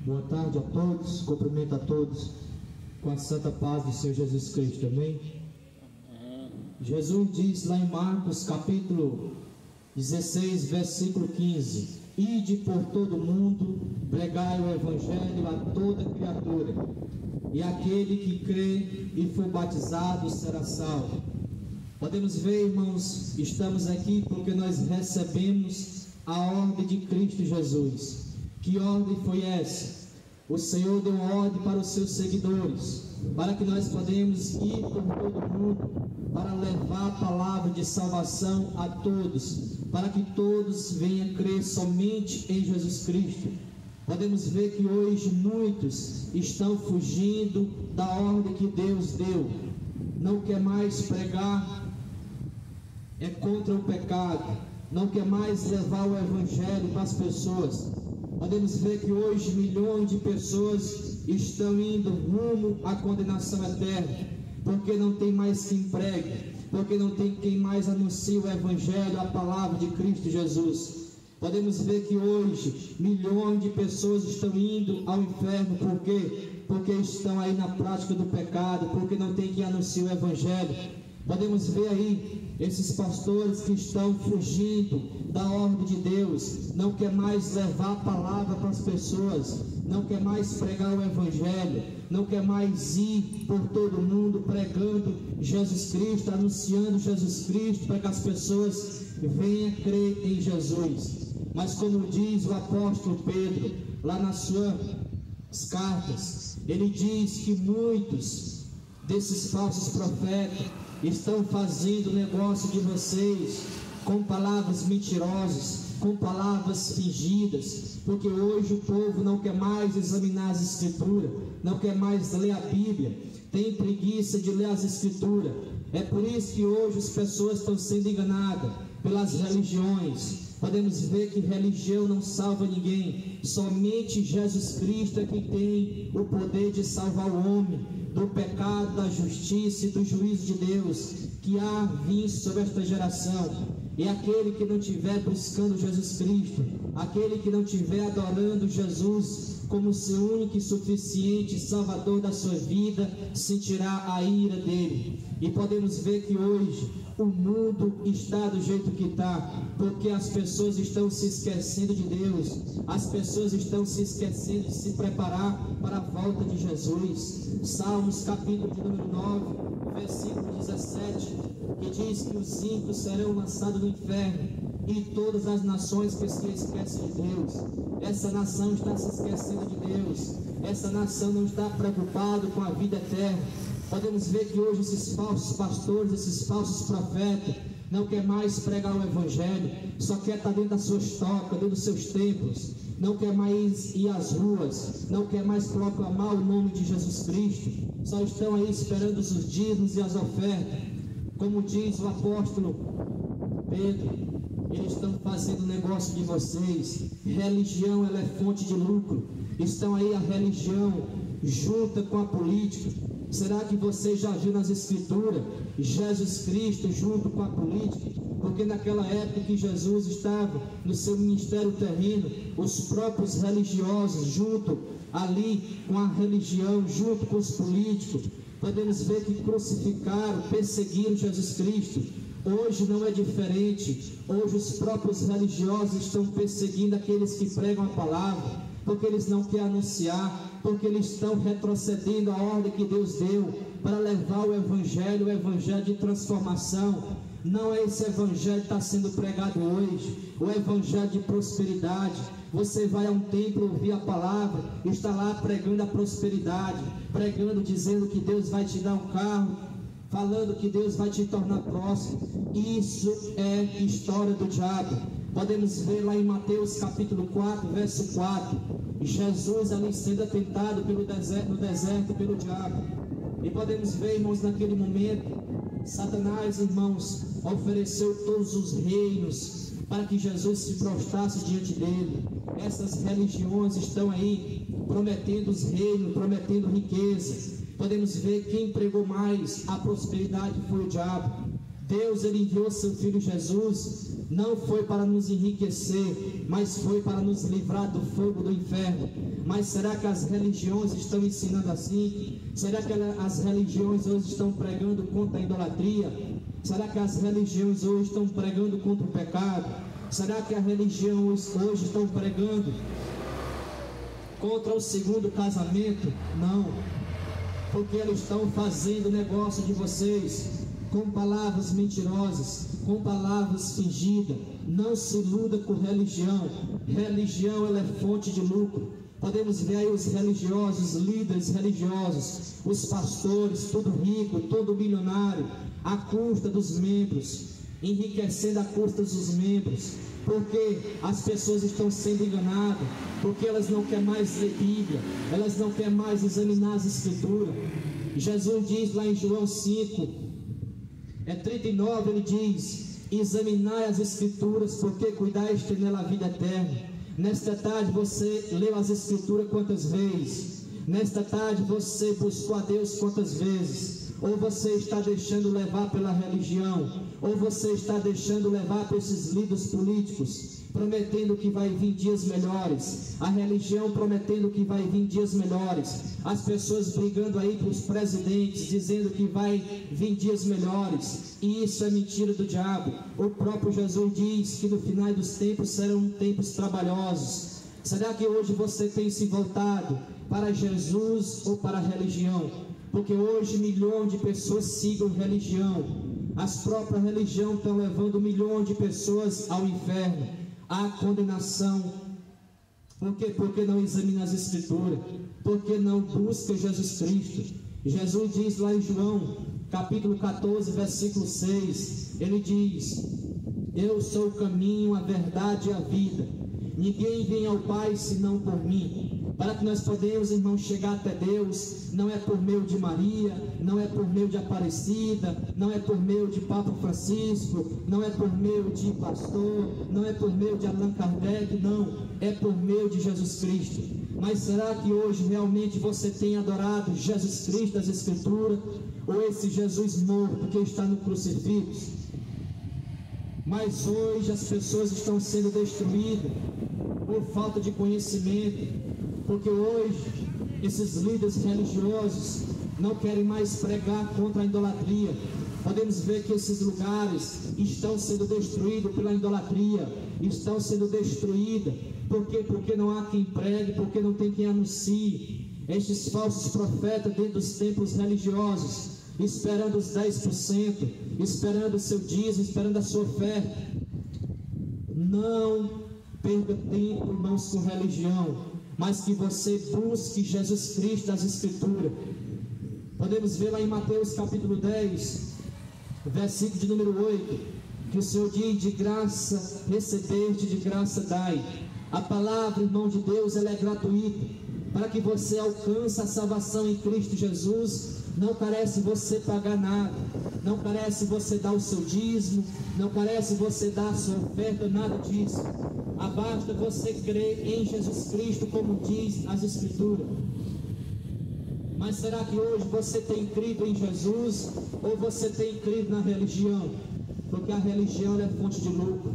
Boa tarde a todos, cumprimento a todos com a santa paz de Senhor Jesus Cristo, amém? Jesus diz lá em Marcos capítulo 16, versículo 15: Ide por todo o mundo, pregai o evangelho a toda criatura, e aquele que crê e for batizado será salvo. Podemos ver, irmãos, estamos aqui porque nós recebemos a ordem de Cristo Jesus. Que ordem foi essa? O Senhor deu ordem para os seus seguidores, para que nós podemos ir por todo mundo, para levar a palavra de salvação a todos, para que todos venham crer somente em Jesus Cristo. Podemos ver que hoje muitos estão fugindo da ordem que Deus deu, não quer mais pregar, é contra o pecado, não quer mais levar o evangelho para as pessoas. Podemos ver que hoje milhões de pessoas estão indo rumo à condenação eterna, porque não tem mais quem pregue, porque não tem quem mais anuncie o evangelho, a palavra de Cristo Jesus. Podemos ver que hoje milhões de pessoas estão indo ao inferno, por quê? Porque estão aí na prática do pecado, porque não tem quem anuncie o evangelho. Podemos ver aí esses pastores que estão fugindo da ordem de Deus, não quer mais levar a palavra para as pessoas, não quer mais pregar o evangelho, não quer mais ir por todo mundo pregando Jesus Cristo, anunciando Jesus Cristo, para que as pessoas venham crer em Jesus. Mas como diz o apóstolo Pedro, lá nas suas cartas, ele diz que muitos desses falsos profetas estão fazendo negócio de vocês com palavras mentirosas, com palavras fingidas, porque hoje o povo não quer mais examinar as escrituras, não quer mais ler a Bíblia, tem preguiça de ler as escrituras. É por isso que hoje as pessoas estão sendo enganadas pelas religiões. Podemos ver que religião não salva ninguém, somente Jesus Cristo é que tem o poder de salvar o homem do pecado, da justiça e do juízo de Deus que há vindo sobre esta geração. E aquele que não estiver buscando Jesus Cristo, aquele que não estiver adorando Jesus como seu único e suficiente Salvador da sua vida, sentirá a ira dele. E podemos ver que hoje o mundo está do jeito que está, porque as pessoas estão se esquecendo de Deus, as pessoas estão se esquecendo de se preparar para a volta de Jesus. Salmos capítulo de número 9, versículo 17, que diz que os ímpios serão lançados no inferno, e todas as nações que se esquecem de Deus. Essa nação está se esquecendo de Deus, essa nação não está preocupada com a vida eterna. Podemos ver que hoje esses falsos pastores, esses falsos profetas, não quer mais pregar o Evangelho, só quer estar dentro das suas tocas, dentro dos seus templos, não quer mais ir às ruas, não quer mais proclamar o nome de Jesus Cristo, só estão aí esperando os dízimos e as ofertas. Como diz o apóstolo Pedro, eles estão fazendo negócio de vocês. Religião, ela é fonte de lucro. Estão aí a religião junta com a política. Será que você já viu nas Escrituras Jesus Cristo junto com a política? Porque naquela época que Jesus estava no seu ministério terreno, os próprios religiosos junto ali com a religião, junto com os políticos, podemos ver que crucificaram, perseguiram Jesus Cristo. Hoje não é diferente. Hoje os próprios religiosos estão perseguindo aqueles que pregam a palavra, porque eles não querem anunciar, porque eles estão retrocedendo a ordem que Deus deu para levar o evangelho de transformação. Não é esse evangelho que está sendo pregado hoje, o evangelho de prosperidade. Você vai a um templo ouvir a palavra, está lá pregando a prosperidade, pregando, dizendo que Deus vai te dar um carro, falando que Deus vai te tornar próximo. Isso é história do diabo. Podemos ver lá em Mateus capítulo 4, verso 4, Jesus ali sendo tentado no deserto pelo diabo. E podemos ver, irmãos, naquele momento, Satanás, irmãos, ofereceu todos os reinos para que Jesus se prostrasse diante dele. Essas religiões estão aí prometendo os reinos, prometendo riqueza. Podemos ver quem pregou mais a prosperidade foi o diabo. Deus, ele enviou seu filho Jesus, não foi para nos enriquecer, mas foi para nos livrar do fogo do inferno. Mas será que as religiões estão ensinando assim? Será que as religiões hoje estão pregando contra a idolatria? Será que as religiões hoje estão pregando contra o pecado? Será que as religiões hoje estão pregando contra o segundo casamento? Não, porque eles estão fazendo negócio de vocês com palavras mentirosas, com palavras fingidas. Não se iluda com religião. Religião, ela é fonte de lucro. Podemos ver aí os religiosos, os líderes religiosos, os pastores, todo rico, todo milionário, à custa dos membros, enriquecendo à custa dos membros, porque as pessoas estão sendo enganadas, porque elas não querem mais ler Bíblia, elas não querem mais examinar as Escrituras. Jesus diz lá em João 5:39, ele diz: examinai as Escrituras, porque cuidais de ter nela a vida eterna. Nesta tarde você leu as Escrituras quantas vezes? Nesta tarde você buscou a Deus quantas vezes? Ou você está deixando levar pela religião? Ou você está deixando levar por esses líderes políticos, prometendo que vai vir dias melhores? A religião prometendo que vai vir dias melhores. As pessoas brigando aí para os presidentes, dizendo que vai vir dias melhores. E isso é mentira do diabo. O próprio Jesus diz que no final dos tempos serão tempos trabalhosos. Será que hoje você tem se voltado para Jesus ou para a religião? Porque hoje milhões de pessoas sigam religião. As próprias religiões estão levando milhões de pessoas ao inferno, à condenação. Por quê? Porque não examina as Escrituras, porque não busca Jesus Cristo. Jesus diz lá em João capítulo 14, versículo 6, ele diz: eu sou o caminho, a verdade e a vida. Ninguém vem ao Pai senão por mim. Para que nós podemos, irmãos, chegar até Deus, não é por meio de Maria, não é por meio de Aparecida, não é por meio de Papa Francisco, não é por meio de pastor, não é por meio de Allan Kardec, não, é por meio de Jesus Cristo. Mas será que hoje realmente você tem adorado Jesus Cristo das Escrituras, ou esse Jesus morto que está no crucifixo? Mas hoje as pessoas estão sendo destruídas por falta de conhecimento, porque hoje esses líderes religiosos não querem mais pregar contra a idolatria, Podemos ver que esses lugares estão sendo destruídos pela idolatria, estão sendo destruídos. Por quê? Porque não há quem pregue, porque não tem quem anuncie. Estes falsos profetas dentro dos templos religiosos, esperando os 10%, esperando o seu dízimo, esperando a sua oferta. Não perca tempo, irmãos, com religião, mas que você busque Jesus Cristo das Escrituras. Podemos ver lá em Mateus capítulo 10, versículo de número 8, que o Senhor diz: de graça recebeste, de graça dai. A palavra, irmão de Deus, ela é gratuita. Para que você alcance a salvação em Cristo Jesus, não carece você pagar nada, não carece você dar o seu dízimo, não carece você dar a sua oferta, nada disso. Basta você crer em Jesus Cristo, como diz as Escrituras. Mas será que hoje você tem crido em Jesus, ou você tem crido na religião? Porque a religião é fonte de lucro.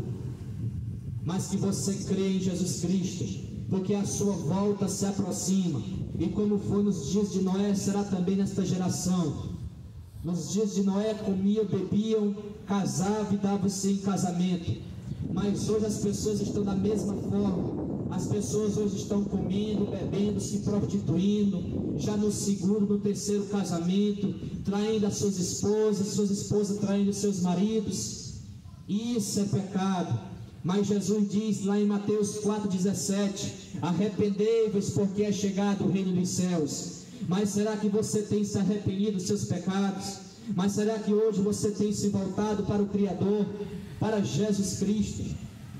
Mas que você crê em Jesus Cristo, porque a sua volta se aproxima, e como foi nos dias de Noé, será também nesta geração. Nos dias de Noé comiam, bebiam, casavam e davam-se em casamento. Mas hoje as pessoas estão da mesma forma. As pessoas hoje estão comendo, bebendo, se prostituindo, já no segundo, no terceiro casamento, traindo as suas esposas traindo os seus maridos. Isso é pecado. Mas Jesus diz lá em Mateus 4,17: arrependei-vos, porque é chegado o reino dos céus. Mas será que você tem se arrependido dos seus pecados? Mas será que hoje você tem se voltado para o Criador, para Jesus Cristo?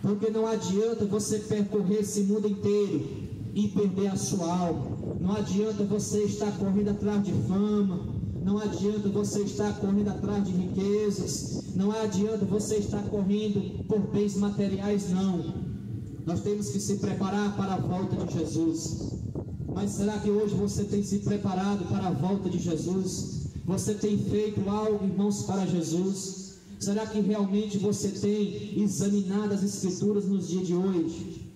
Porque não adianta você percorrer esse mundo inteiro e perder a sua alma. Não adianta você estar correndo atrás de fama, não adianta você estar correndo atrás de riquezas, não adianta você estar correndo por bens materiais, não. Nós temos que se preparar para a volta de Jesus. Mas será que hoje você tem se preparado para a volta de Jesus? Você tem feito algo, irmãos, para Jesus? Será que realmente você tem examinado as Escrituras nos dias de hoje?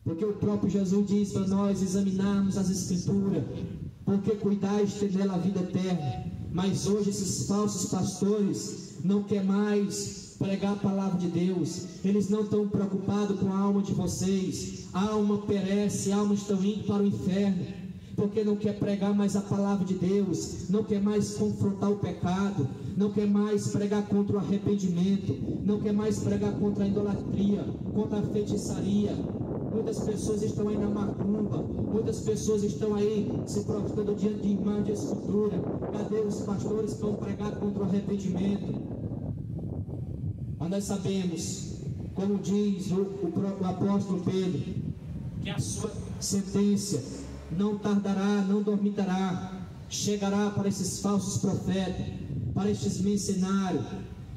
Porque o próprio Jesus diz para nós examinarmos as Escrituras, porque cuidais ter nela a vida eterna. Mas hoje esses falsos pastores não querem mais pregar a palavra de Deus. Eles não estão preocupados com a alma de vocês. A alma perece, a alma estão indo para o inferno, porque não quer pregar mais a palavra de Deus, não quer mais confrontar o pecado, não quer mais pregar contra o arrependimento, não quer mais pregar contra a idolatria, contra a feitiçaria. Muitas pessoas estão aí na macumba, muitas pessoas estão aí se prostrando diante de irmãs de Escritura. Cadê os pastores que vão pregar contra o arrependimento? Mas nós sabemos, como diz o apóstolo Pedro, que a sua sentença não tardará, não dormitará, chegará para esses falsos profetas, para estes mercenários.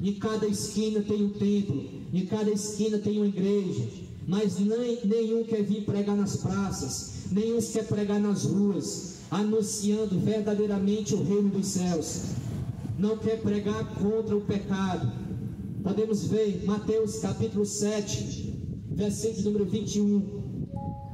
Em cada esquina tem um templo, em cada esquina tem uma igreja, mas nenhum quer vir pregar nas praças, nenhum quer pregar nas ruas, anunciando verdadeiramente o reino dos céus. Não quer pregar contra o pecado. Podemos ver Mateus capítulo 7, versículo número 21,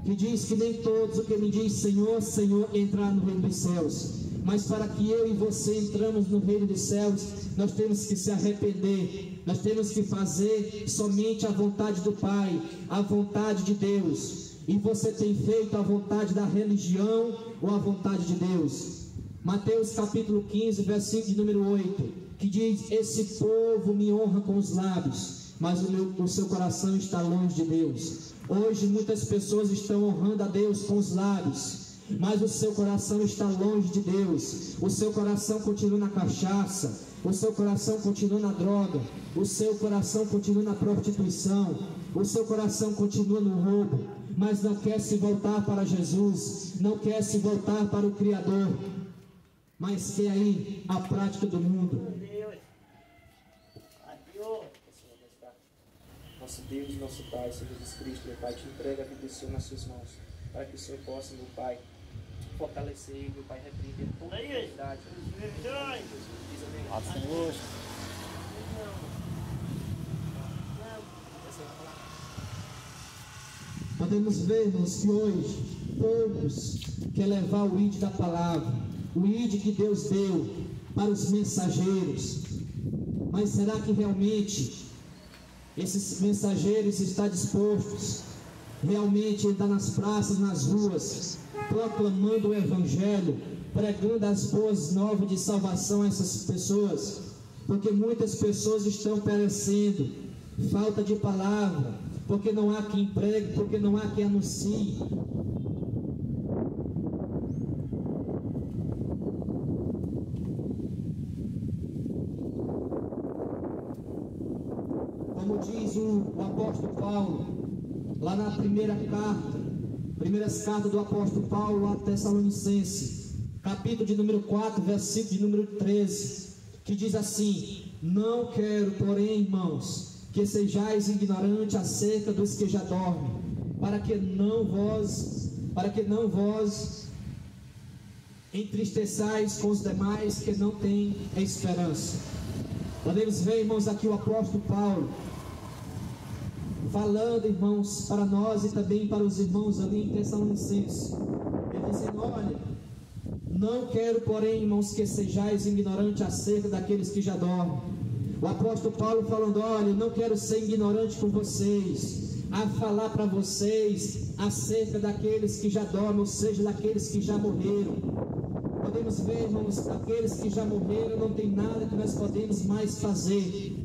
que diz que nem todos o que me diz Senhor, Senhor, entrar no reino dos céus. Mas para que eu e você entramos no reino dos céus, nós temos que se arrepender, nós temos que fazer somente a vontade do Pai, a vontade de Deus. E você tem feito a vontade da religião ou a vontade de Deus? Mateus capítulo 15, versículo número 8, que diz: esse povo me honra com os lábios, mas o seu coração está longe de Deus. Hoje muitas pessoas estão honrando a Deus com os lábios, mas o seu coração está longe de Deus. O seu coração continua na cachaça, o seu coração continua na droga, o seu coração continua na prostituição, o seu coração continua no roubo, mas não quer se voltar para Jesus, não quer se voltar para o Criador, mas quer aí a prática do mundo. Nosso Deus, nosso Pai, Senhor Jesus Cristo, meu Pai, te entrega a vida do Senhor nas suas mãos, para que o Senhor possa, meu Pai, fortalecer, meu Pai, repreender toda a verdade. Senhor. Podemos ver, irmãos, que hoje poucos querem levar o ID da palavra, o ID que Deus deu, para os mensageiros. Mas será que realmente esses mensageiros estão dispostos realmente a andar nas praças, nas ruas, proclamando o Evangelho, pregando as boas novas de salvação a essas pessoas? Porque muitas pessoas estão perecendo, falta de palavra, porque não há quem pregue, porque não há quem anuncie. Como diz o apóstolo Paulo, lá na primeiras cartas do apóstolo Paulo a Tessalonicenses, capítulo de número 4, versículo de número 13, que diz assim: não quero, porém, irmãos, que sejais ignorantes acerca dos que já dormem, para que não vos entristeçais com os demais que não têm esperança. Podemos ver, irmãos, aqui o apóstolo Paulo falando, irmãos, para nós e também para os irmãos ali em Tessalonicenses. Ele dizendo: olha, não quero, porém, irmãos, que sejais ignorantes acerca daqueles que já dormem. O apóstolo Paulo falando: olha, eu não quero ser ignorante com vocês, a falar para vocês acerca daqueles que já dormem, ou seja, daqueles que já morreram. Podemos ver, irmãos, aqueles que já morreram, não tem nada que nós podemos mais fazer,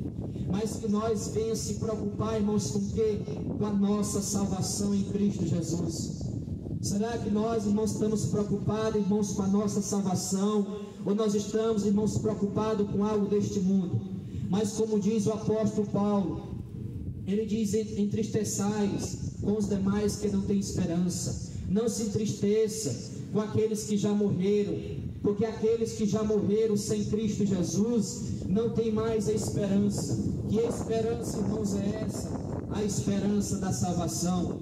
mas que nós venhamos se preocupar, irmãos, com o quê? Com a nossa salvação em Cristo Jesus. Será que nós, irmãos, estamos preocupados, irmãos, com a nossa salvação? Ou nós estamos, irmãos, preocupados com algo deste mundo? Mas como diz o apóstolo Paulo, ele diz: entristeçais com os demais que não têm esperança. Não se entristeça com aqueles que já morreram, porque aqueles que já morreram sem Cristo Jesus não tem mais a esperança. Que esperança, irmãos, é essa? A esperança da salvação.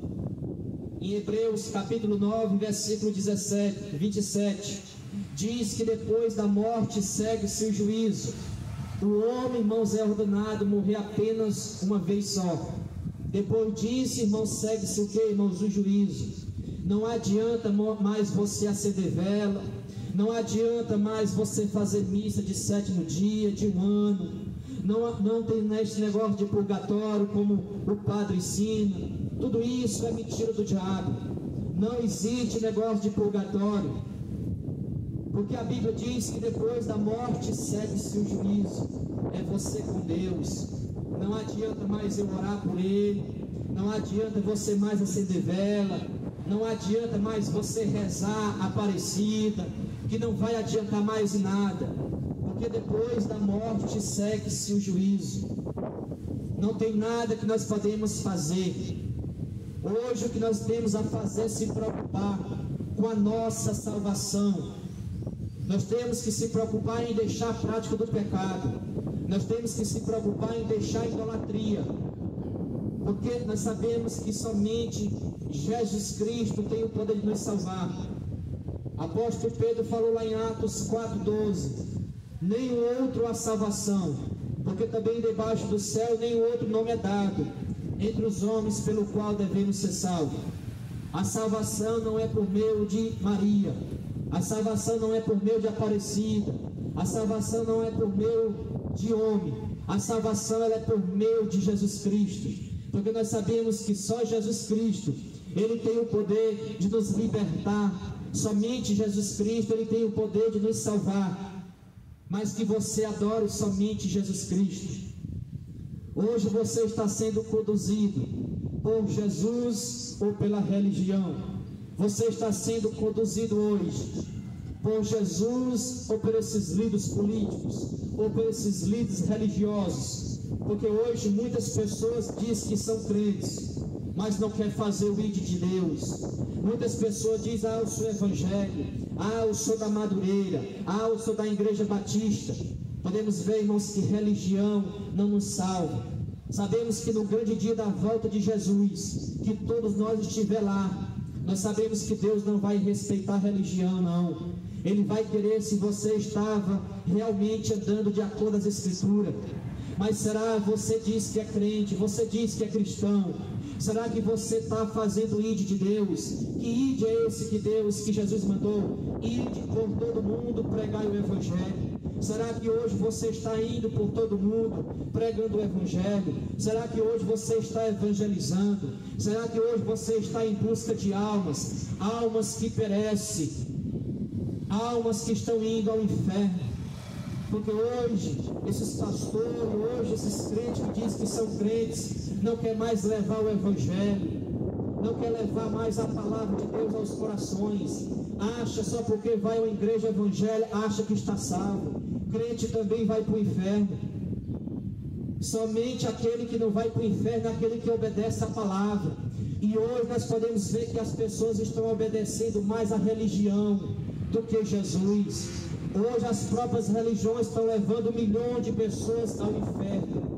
Em Hebreus capítulo 9, versículo 27, diz que depois da morte segue-se o juízo. O homem, irmãos, é ordenado morrer apenas uma vez só. Depois disso, irmãos, segue-se o que, irmãos? O juízo. Não adianta mais você acender vela, não adianta mais você fazer missa de 7º dia, de um ano. Não tem neste negócio de purgatório como o padre ensina. Tudo isso é mentira do diabo. Não existe negócio de purgatório, porque a Bíblia diz que depois da morte segue-se o juízo. É você com Deus. Não adianta mais eu orar por Ele, não adianta você mais acender vela, não adianta mais você rezar Aparecida, que não vai adiantar mais em nada, porque depois da morte segue-se o juízo. Não tem nada que nós podemos fazer. Hoje o que nós temos a fazer é se preocupar com a nossa salvação. Nós temos que se preocupar em deixar a prática do pecado. Nós temos que se preocupar em deixar a idolatria, porque nós sabemos que somente Jesus Cristo tem o poder de nos salvar. Apóstolo Pedro falou lá em Atos 4,12: nenhum outro há salvação, porque também debaixo do céu nenhum outro nome é dado entre os homens pelo qual devemos ser salvos. A salvação não é por meio de Maria, a salvação não é por meio de Aparecida, a salvação não é por meio de homem, a salvação ela é por meio de Jesus Cristo, porque nós sabemos que só Jesus Cristo, Ele tem o poder de nos libertar. Somente Jesus Cristo, Ele tem o poder de nos salvar. Mas que você adore somente Jesus Cristo. Hoje você está sendo conduzido por Jesus ou pela religião? Você está sendo conduzido hoje por Jesus ou por esses líderes políticos ou por esses líderes religiosos? Porque hoje muitas pessoas dizem que são crentes, mas não quer fazer o ID de Deus. Muitas pessoas dizem: eu sou evangélico, eu sou da Madureira, eu sou da Igreja Batista. Podemos ver, irmãos, que religião não nos salva. Sabemos que no grande dia da volta de Jesus, que todos nós estiver lá, nós sabemos que Deus não vai respeitar a religião, não. Ele vai querer se você estava realmente andando de acordo com as Escrituras. Mas será você diz que é crente, você diz que é cristão? Será que você está fazendo o ID de Deus? Que ID é esse que Jesus mandou? ID por todo mundo, pregar o Evangelho. Será que hoje você está indo por todo mundo pregando o Evangelho? Será que hoje você está evangelizando? Será que hoje você está em busca de almas? Almas que perecem, almas que estão indo ao inferno. Porque hoje, esses pastores, hoje esses crentes que dizem que são crentes, não quer mais levar o Evangelho, não quer levar mais a palavra de Deus aos corações. Acha só porque vai à igreja evangélica, acha que está salvo. Crente também vai para o inferno. Somente aquele que não vai para o inferno é aquele que obedece a palavra. E hoje nós podemos ver que as pessoas estão obedecendo mais a religião do que Jesus. Hoje as próprias religiões estão levando 1 milhão de pessoas ao inferno.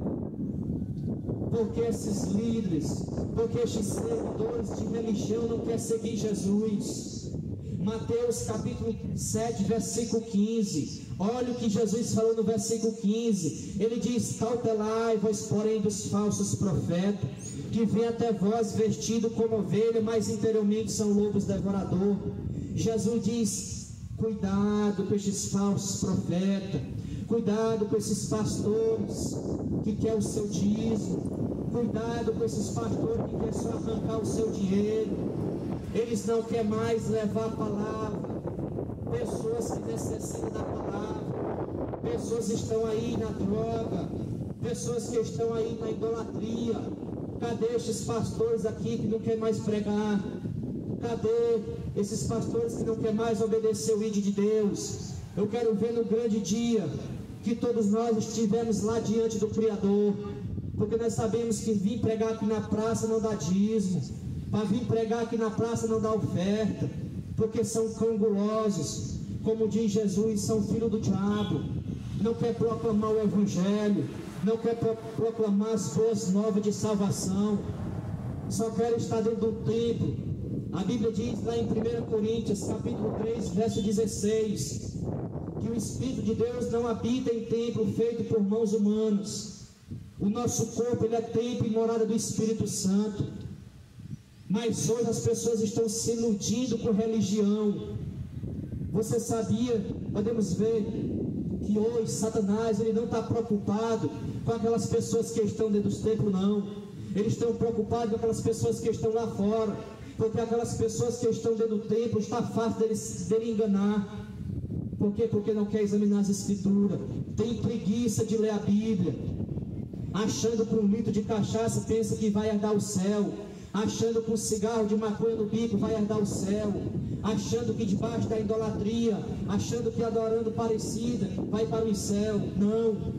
Porque esses líderes, porque estes seguidores de religião não querem seguir Jesus. Mateus capítulo 7, versículo 15. Olha o que Jesus falou no versículo 15. Ele diz: cautelai-vos, porém, dos falsos profetas, que vêm até vós vestidos como ovelha, mas interiormente são lobos devoradores. Jesus diz: cuidado com estes falsos profetas, cuidado com esses pastores que querem o seu dízimo, cuidado com esses pastores que querem só arrancar o seu dinheiro. Eles não querem mais levar a palavra. Pessoas que necessitam da palavra, pessoas estão aí na droga, pessoas que estão aí na idolatria. Cadê esses pastores aqui que não querem mais pregar? Cadê esses pastores que não querem mais obedecer o ídolo de Deus? Eu quero ver no grande dia que todos nós estivemos lá diante do Criador, porque nós sabemos que vir pregar aqui na praça não dá dízimo, para vir pregar aqui na praça não dá oferta, porque são cangulosos, como diz Jesus, são filhos do diabo, não quer proclamar o Evangelho, não quer proclamar as boas novas de salvação, só quer estar dentro do templo. A Bíblia diz lá em 1 Coríntios capítulo 3, verso 16, que o Espírito de Deus não habita em templo feito por mãos humanas. O nosso corpo, ele é templo e morada do Espírito Santo. Mas hoje as pessoas estão se iludindo com religião. Você sabia, podemos ver que hoje Satanás, ele não está preocupado com aquelas pessoas que estão dentro dos templos, não. Eles estão preocupados com aquelas pessoas que estão lá fora, porque aquelas pessoas que estão dentro do templo, está fácil dele enganar. Por quê? Porque não quer examinar as escrituras, tem preguiça de ler a Bíblia, achando que um litro de cachaça pensa que vai herdar o céu, achando que um cigarro de maconha no bico vai herdar o céu, achando que debaixo da idolatria, achando que adorando parecida vai para o céu. Não,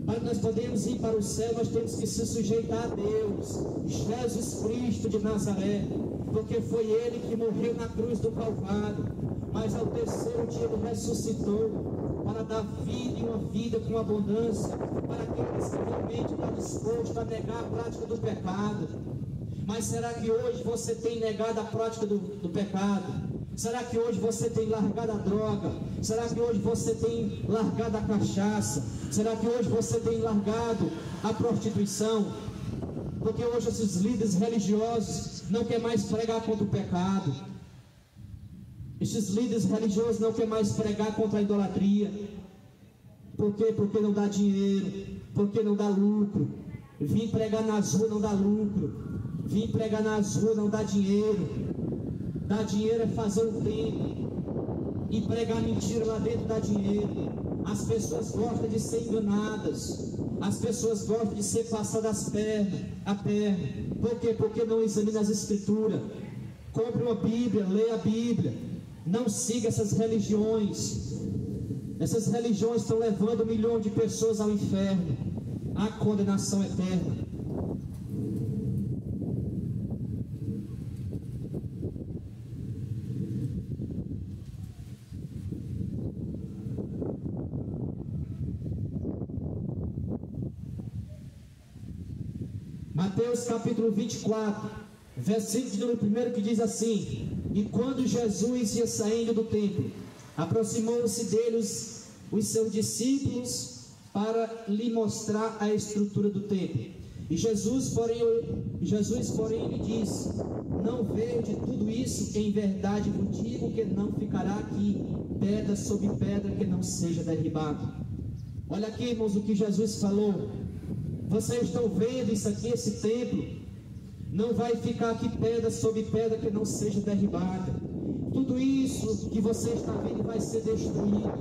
para nós podermos ir para o céu, nós temos que se sujeitar a Deus, Jesus Cristo de Nazaré, porque foi Ele que morreu na cruz do Calvário, mas ao terceiro dia Ele ressuscitou para dar vida e uma vida com abundância para aqueles que realmente estão dispostos a negar a prática do pecado. Mas será que hoje você tem negado a prática do pecado? Será que hoje você tem largado a droga? Será que hoje você tem largado a cachaça? Será que hoje você tem largado a prostituição? Porque hoje esses líderes religiosos não querem mais pregar contra o pecado. Esses líderes religiosos não querem mais pregar contra a idolatria. Por quê? Porque não dá dinheiro, porque não dá lucro. Vim pregar nas ruas não dá lucro. Vim pregar nas ruas não dá dinheiro. Dar dinheiro é fazer um tempo. E pregar mentira lá dentro dá dinheiro. As pessoas gostam de ser enganadas. As pessoas gostam de ser passadas a perna. Por quê? Porque não examina as escrituras. Compre uma Bíblia, leia a Bíblia. Não siga essas religiões. Essas religiões estão levando 1 milhão de pessoas ao inferno, à condenação eterna. Mateus capítulo 24, versículo 1, que diz assim: e quando Jesus ia saindo do templo, aproximou-se deles os seus discípulos para lhe mostrar a estrutura do templo. E Jesus, porém, lhe disse: não vede tudo isso? Em verdade vos digo que não ficará aqui pedra sobre pedra que não seja derribado. Olha aqui, irmãos, o que Jesus falou. Vocês estão vendo isso aqui, esse templo? Não vai ficar aqui pedra sobre pedra que não seja derribada. Tudo isso que você está vendo vai ser destruído.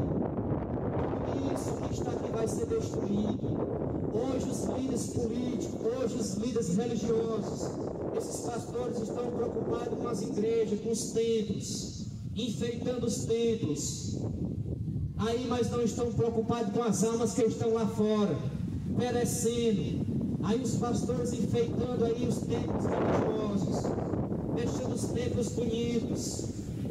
Tudo isso que está aqui vai ser destruído. Hoje os líderes políticos, hoje os líderes religiosos, esses pastores estão preocupados com as igrejas, com os templos, enfeitando os templos. Aí, mas não estão preocupados com as almas que estão lá fora, perecendo. Aí os pastores enfeitando aí os templos religiosos, deixando os templos bonitos.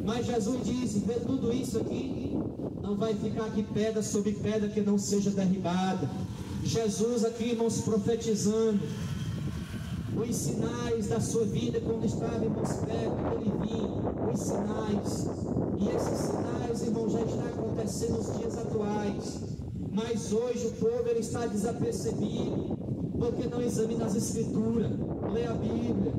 Mas Jesus disse, vê tudo isso aqui, não vai ficar aqui pedra sobre pedra que não seja derribada. Jesus aqui, irmãos, profetizando os sinais da sua vida quando estava, irmãos, perto dele vir, os sinais. E esses sinais, irmãos, já estão acontecendo nos dias atuais. Mas hoje o povo ele está desapercebido, porque não examina as Escrituras, lê a Bíblia.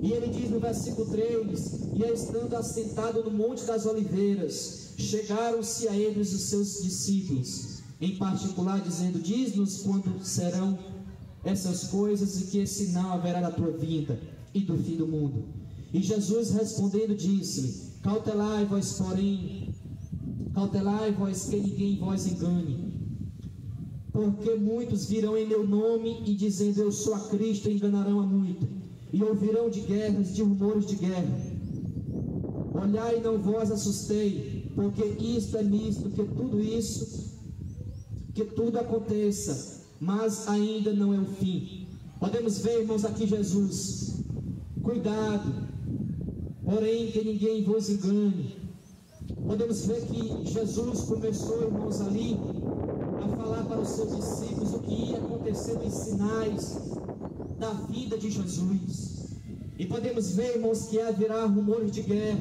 E ele diz no versículo 3, e estando assentado no Monte das Oliveiras, chegaram-se a eles os seus discípulos, em particular dizendo, diz-nos quando serão essas coisas e que sinal haverá da tua vinda e do fim do mundo. E Jesus respondendo disse-lhe, cautelai-vos, porém, cautelai-vos que ninguém vos engane, porque muitos virão em meu nome e dizendo eu sou a Cristo, enganarão a muito, e ouvirão de guerras, de rumores de guerra. Olhai e não vos assustei, porque isto é nisto que tudo isso, que tudo aconteça, mas ainda não é o fim. Podemos ver, irmãos, aqui Jesus, cuidado, porém que ninguém vos engane. Podemos ver que Jesus começou, irmãos, ali a falar para os seus discípulos o que ia acontecer nos sinais da vida de Jesus. E podemos ver, irmãos, que haverá rumores de guerra,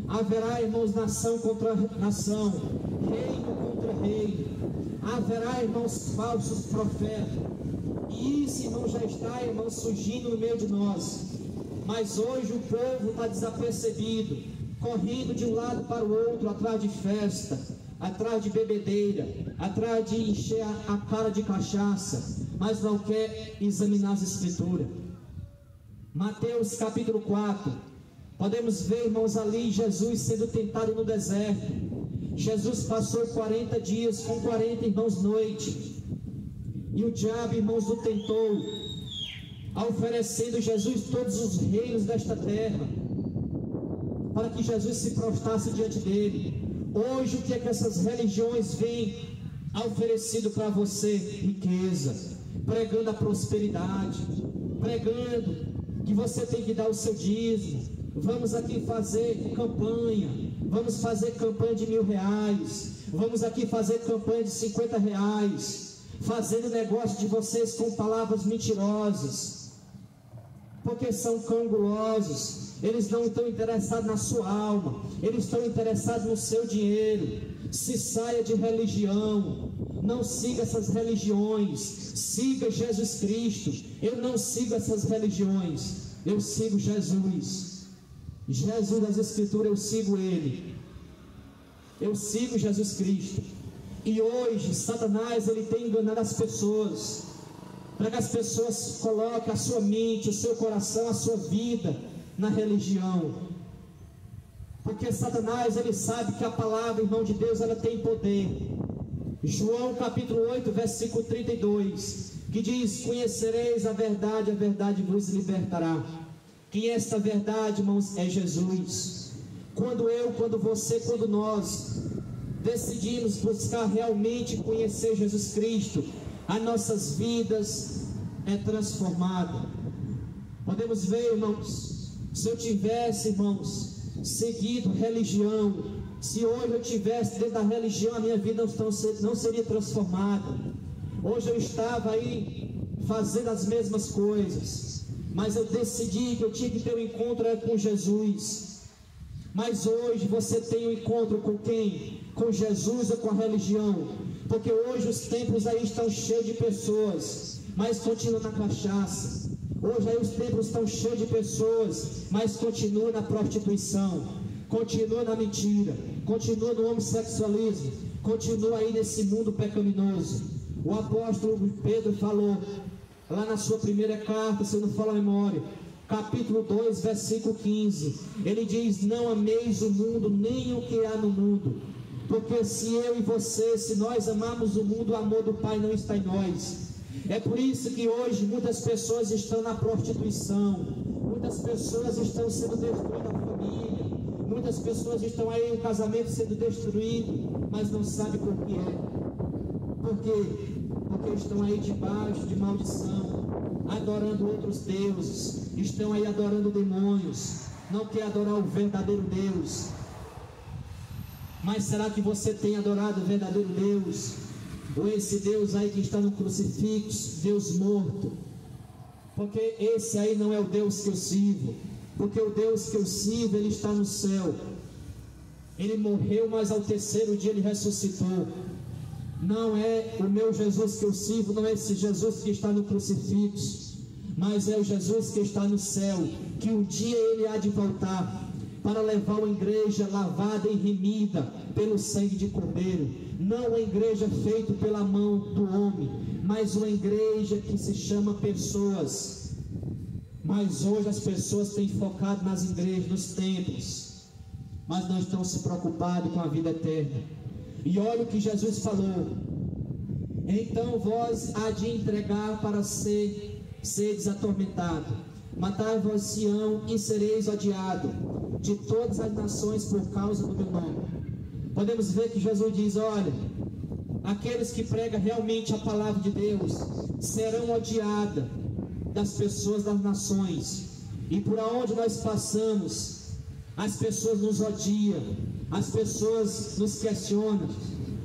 haverá, irmãos, nação contra nação, reino contra reino, haverá, irmãos, falsos profetas. E isso, irmãos, já está, irmãos, surgindo no meio de nós. Mas hoje o povo está desapercebido, correndo de um lado para o outro, atrás de festa, atrás de bebedeira, atrás de encher a cara de cachaça, mas não quer examinar as Escrituras. Mateus capítulo 4, podemos ver, irmãos, ali Jesus sendo tentado no deserto. Jesus passou 40 dias com 40, irmãos, noite, e o diabo, irmãos, o tentou, oferecendo Jesus todos os reinos desta terra, para que Jesus se prostrasse diante dele. Hoje, o que é que essas religiões vêm oferecido para você? Riqueza, pregando a prosperidade, pregando que você tem que dar o seu dízimo. Vamos aqui fazer campanha, vamos fazer campanha de R$1.000, vamos aqui fazer campanha de R$50, fazendo negócio de vocês com palavras mentirosas, porque são cangulosos. Eles não estão interessados na sua alma, eles estão interessados no seu dinheiro. Se saia de religião, não siga essas religiões, siga Jesus Cristo. Eu não sigo essas religiões, eu sigo Jesus. Jesus das Escrituras, eu sigo Ele, eu sigo Jesus Cristo. E hoje Satanás ele tem enganado as pessoas, para que as pessoas coloquem a sua mente, o seu coração, a sua vida na religião, porque Satanás ele sabe que a palavra, irmão de Deus, ela tem poder. João capítulo 8, versículo 32, que diz, conhecereis a verdade vos libertará. Que esta verdade, irmãos, é Jesus. Quando eu, quando você, quando nós decidimos buscar realmente conhecer Jesus Cristo, as nossas vidas é transformada. Podemos ver, irmãos, se eu tivesse, irmãos, seguido religião, se hoje eu tivesse dentro da religião, a minha vida não seria transformada. Hoje eu estava aí fazendo as mesmas coisas, mas eu decidi que eu tinha que ter um encontro com Jesus. Mas hoje você tem um encontro com quem? Com Jesus ou com a religião? Porque hoje os templos aí estão cheios de pessoas, mas continuam na cachaça. Hoje aí os templos estão cheios de pessoas, mas continuam na prostituição, continuam na mentira, continuam no homossexualismo, continua aí nesse mundo pecaminoso. O apóstolo Pedro falou, lá na sua primeira carta, se eu não falo a memória, capítulo 2, versículo 15, ele diz: não ameis o mundo, nem o que há no mundo, porque se eu e você, se nós amarmos o mundo, o amor do Pai não está em nós. É por isso que hoje muitas pessoas estão na prostituição, muitas pessoas estão sendo destruídas a família, muitas pessoas estão aí o casamento sendo destruído, mas não sabem por que é. Por quê? Porque estão aí debaixo de maldição, adorando outros deuses, estão aí adorando demônios, não quer adorar o verdadeiro Deus. Mas será que você tem adorado o verdadeiro Deus? Ou esse Deus aí que está no crucifixo, Deus morto? Porque esse aí não é o Deus que eu sirvo. Porque o Deus que eu sirvo, Ele está no céu. Ele morreu, mas ao terceiro dia Ele ressuscitou. Não é o meu Jesus que eu sirvo, não é esse Jesus que está no crucifixo, mas é o Jesus que está no céu, que um dia Ele há de voltar para levar uma igreja lavada e remida pelo sangue de Cordeiro. Não uma igreja feita pela mão do homem, mas uma igreja que se chama pessoas. Mas hoje as pessoas têm focado nas igrejas, nos templos, mas não estão se preocupados com a vida eterna. E olha o que Jesus falou: então vós há de entregar para seres atormentados, matai-vos Sião e sereis odiados de todas as nações por causa do meu nome. Podemos ver que Jesus diz: olha, aqueles que pregam realmente a palavra de Deus serão odiados das pessoas das nações. E por onde nós passamos, as pessoas nos odiam, as pessoas nos questionam,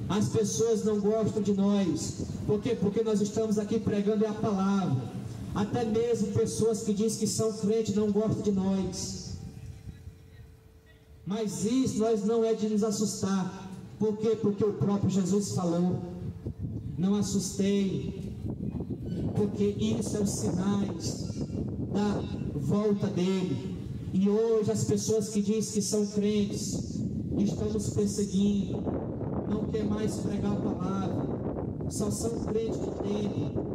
as pessoas não gostam de nós. Por quê? Porque nós estamos aqui pregando a palavra. Até mesmo pessoas que dizem que são crentes não gostam de nós. Mas isso nós não é de nos assustar. Por quê? Porque o próprio Jesus falou: não assustei, porque isso é os sinais da volta dele. E hoje as pessoas que dizem que são crentes estão nos perseguindo, não quer mais pregar a palavra, só são crentes de tempo.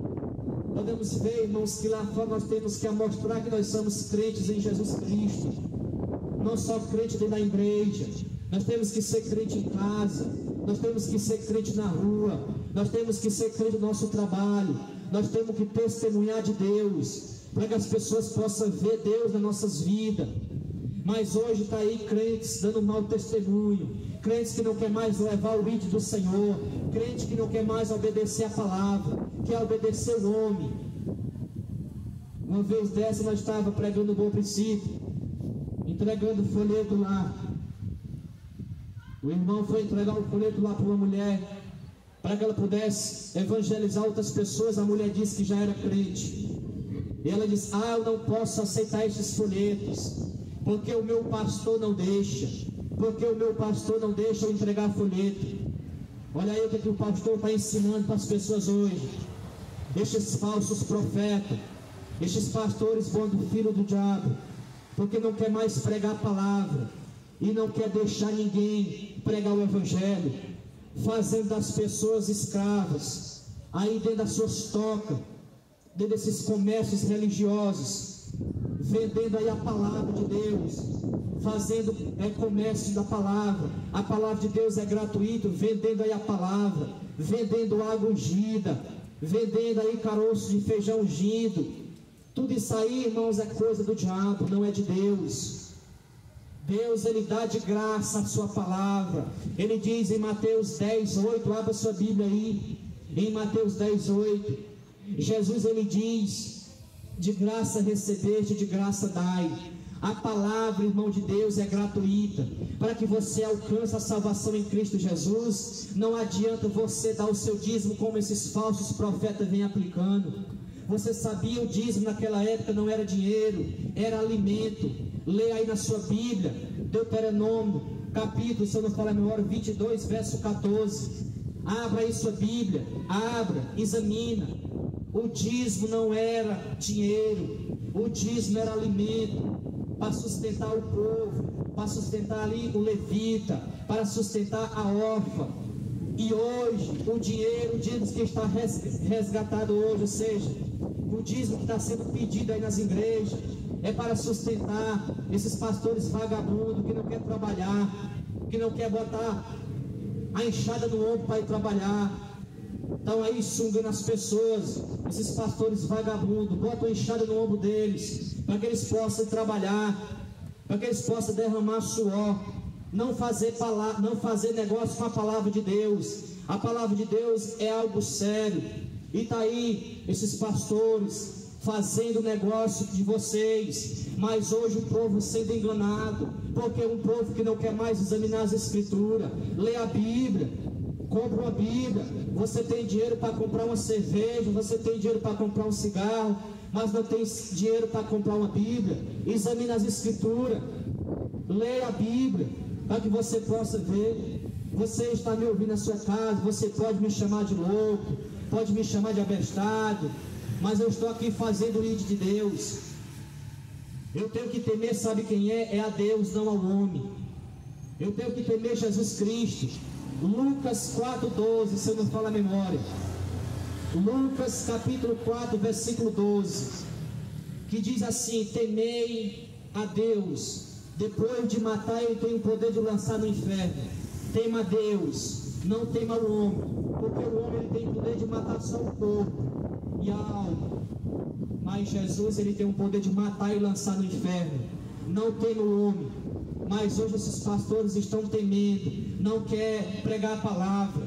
Podemos ver, irmãos, que lá fora nós temos que mostrar que nós somos crentes em Jesus Cristo, não só crente dentro da igreja. Nós temos que ser crente em casa, nós temos que ser crente na rua, nós temos que ser crente no nosso trabalho, nós temos que testemunhar de Deus, para que as pessoas possam ver Deus nas nossas vidas. Mas hoje está aí crentes dando mau testemunho, crentes que não quer mais levar o ídolo do Senhor, crente que não quer mais obedecer a palavra, quer obedecer o homem. Uma vez dessa nós estávamos pregando o bom princípio, entregando o folheto lá. O irmão foi entregar o folheto lá para uma mulher, para que ela pudesse evangelizar outras pessoas. A mulher disse que já era crente. E ela disse: eu não posso aceitar estes folhetos, porque o meu pastor não deixa, porque o meu pastor não deixa eu entregar folheto. Olha aí o que o pastor está ensinando para as pessoas hoje. Estes falsos profetas, estes pastores bons do filho do diabo, porque não quer mais pregar a palavra, e não quer deixar ninguém pregar o evangelho, fazendo das pessoas escravas, aí dentro das suas tocas, dentro desses comércios religiosos, vendendo aí a palavra de Deus, fazendo comércio da palavra. A palavra de Deus é gratuita, vendendo aí a palavra, vendendo água ungida, vendendo aí caroço de feijão ungido. Tudo isso aí, irmãos, é coisa do diabo, não é de Deus. Deus, Ele dá de graça a sua palavra. Ele diz em Mateus 10:8, abra sua Bíblia aí, em Mateus 10:8, Jesus, Ele diz: de graça recebeste, de graça dai. A palavra, irmão de Deus, é gratuita. Para que você alcance a salvação em Cristo Jesus, não adianta você dar o seu dízimo como esses falsos profetas vêm aplicando. Você sabia, o dízimo naquela época não era dinheiro, era alimento. Leia aí na sua Bíblia, Deuteronômio, capítulo, se eu não falar a memória, 22, verso 14. Abra aí sua Bíblia, abra, examina. O dízimo não era dinheiro, o dízimo era alimento, para sustentar o povo, para sustentar ali o levita, para sustentar a órfã. E hoje, o dinheiro, o dízimo que está resgatado hoje, ou seja, o dízimo que está sendo pedido aí nas igrejas, é para sustentar esses pastores vagabundos que não quer trabalhar, que não quer botar a enxada no ombro para ir trabalhar. Estão aí sugando as pessoas, esses pastores vagabundos, botam a enxada no ombro deles, para que eles possam trabalhar, para que eles possam derramar suor, não fazer negócio com a palavra de Deus. A palavra de Deus é algo sério. E está aí esses pastores fazendo negócio de vocês, mas hoje o povo sendo enganado, porque é um povo que não quer mais examinar as escrituras, ler a Bíblia, compra uma Bíblia. Você tem dinheiro para comprar uma cerveja, você tem dinheiro para comprar um cigarro, mas não tem dinheiro para comprar uma Bíblia. Examine as escrituras, leia a Bíblia, para que você possa ver. Você está me ouvindo na sua casa, você pode me chamar de louco, pode me chamar de abestado, mas eu estou aqui fazendo o ID de Deus. Eu tenho que temer, sabe quem é? É a Deus, não ao homem. Eu tenho que temer Jesus Cristo. Lucas 4,12, se eu não falo a memória. Lucas capítulo 4, versículo 12, que diz assim: temei a Deus, depois de matar ele tem o poder de lançar no inferno. Tema a Deus, não tema o homem, porque o homem ele tem o poder de matar só o corpo e a alma, mas Jesus ele tem o poder de matar e lançar no inferno. Não tema o homem. Mas hoje esses pastores estão temendo, não quer pregar a palavra.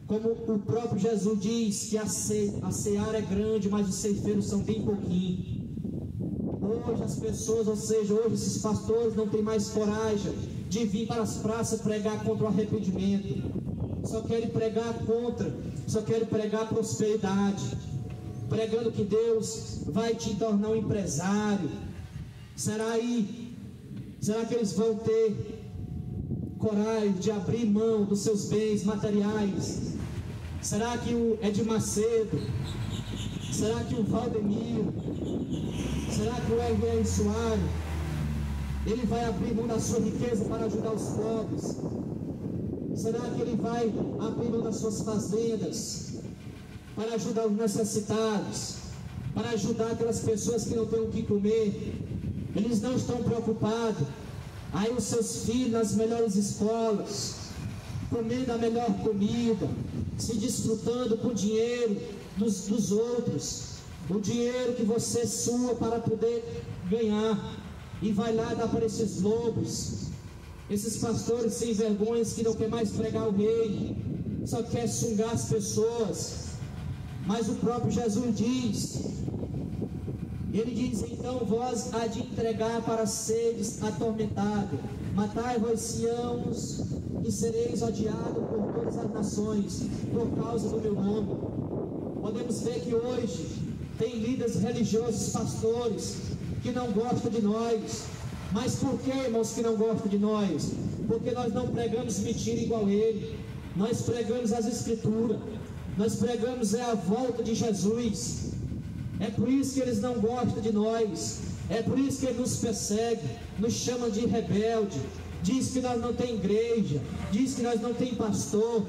Como o próprio Jesus diz que a seara é grande, mas os ceifeiros são bem pouquinho. Hoje as pessoas, ou seja, hoje esses pastores não têm mais coragem de vir para as praças pregar contra o arrependimento. Só querem pregar só querem pregar prosperidade, pregando que Deus vai te tornar um empresário. Será que eles vão ter coragem de abrir mão dos seus bens materiais? Será que o Ed Macedo, será que o Valdemiro, será que o R.R. Soares, ele vai abrir mão da sua riqueza para ajudar os pobres? Será que ele vai abrir mão das suas fazendas para ajudar os necessitados, para ajudar aquelas pessoas que não têm o que comer? Eles não estão preocupados. Aí os seus filhos nas melhores escolas, comendo a melhor comida, se desfrutando com o dinheiro dos outros, o dinheiro que você sua para poder ganhar, e vai lá dar para esses lobos, esses pastores sem vergonhas que não quer mais pregar o reino, só quer sungar as pessoas. Mas o próprio Jesus diz, ele diz: então vós há de entregar para seres atormentados, matai-vos Siãos, e sereis odiados por todas as nações, por causa do meu nome. Podemos ver que hoje tem líderes religiosos, pastores, que não gostam de nós. Mas por que, irmãos, que não gostam de nós? Porque nós não pregamos mentira igual ele. Nós pregamos as escrituras. Nós pregamos a volta de Jesus. É por isso que eles não gostam de nós. É por isso que eles nos perseguem, nos chamam de rebelde, diz que nós não tem igreja, diz que nós não tem pastor.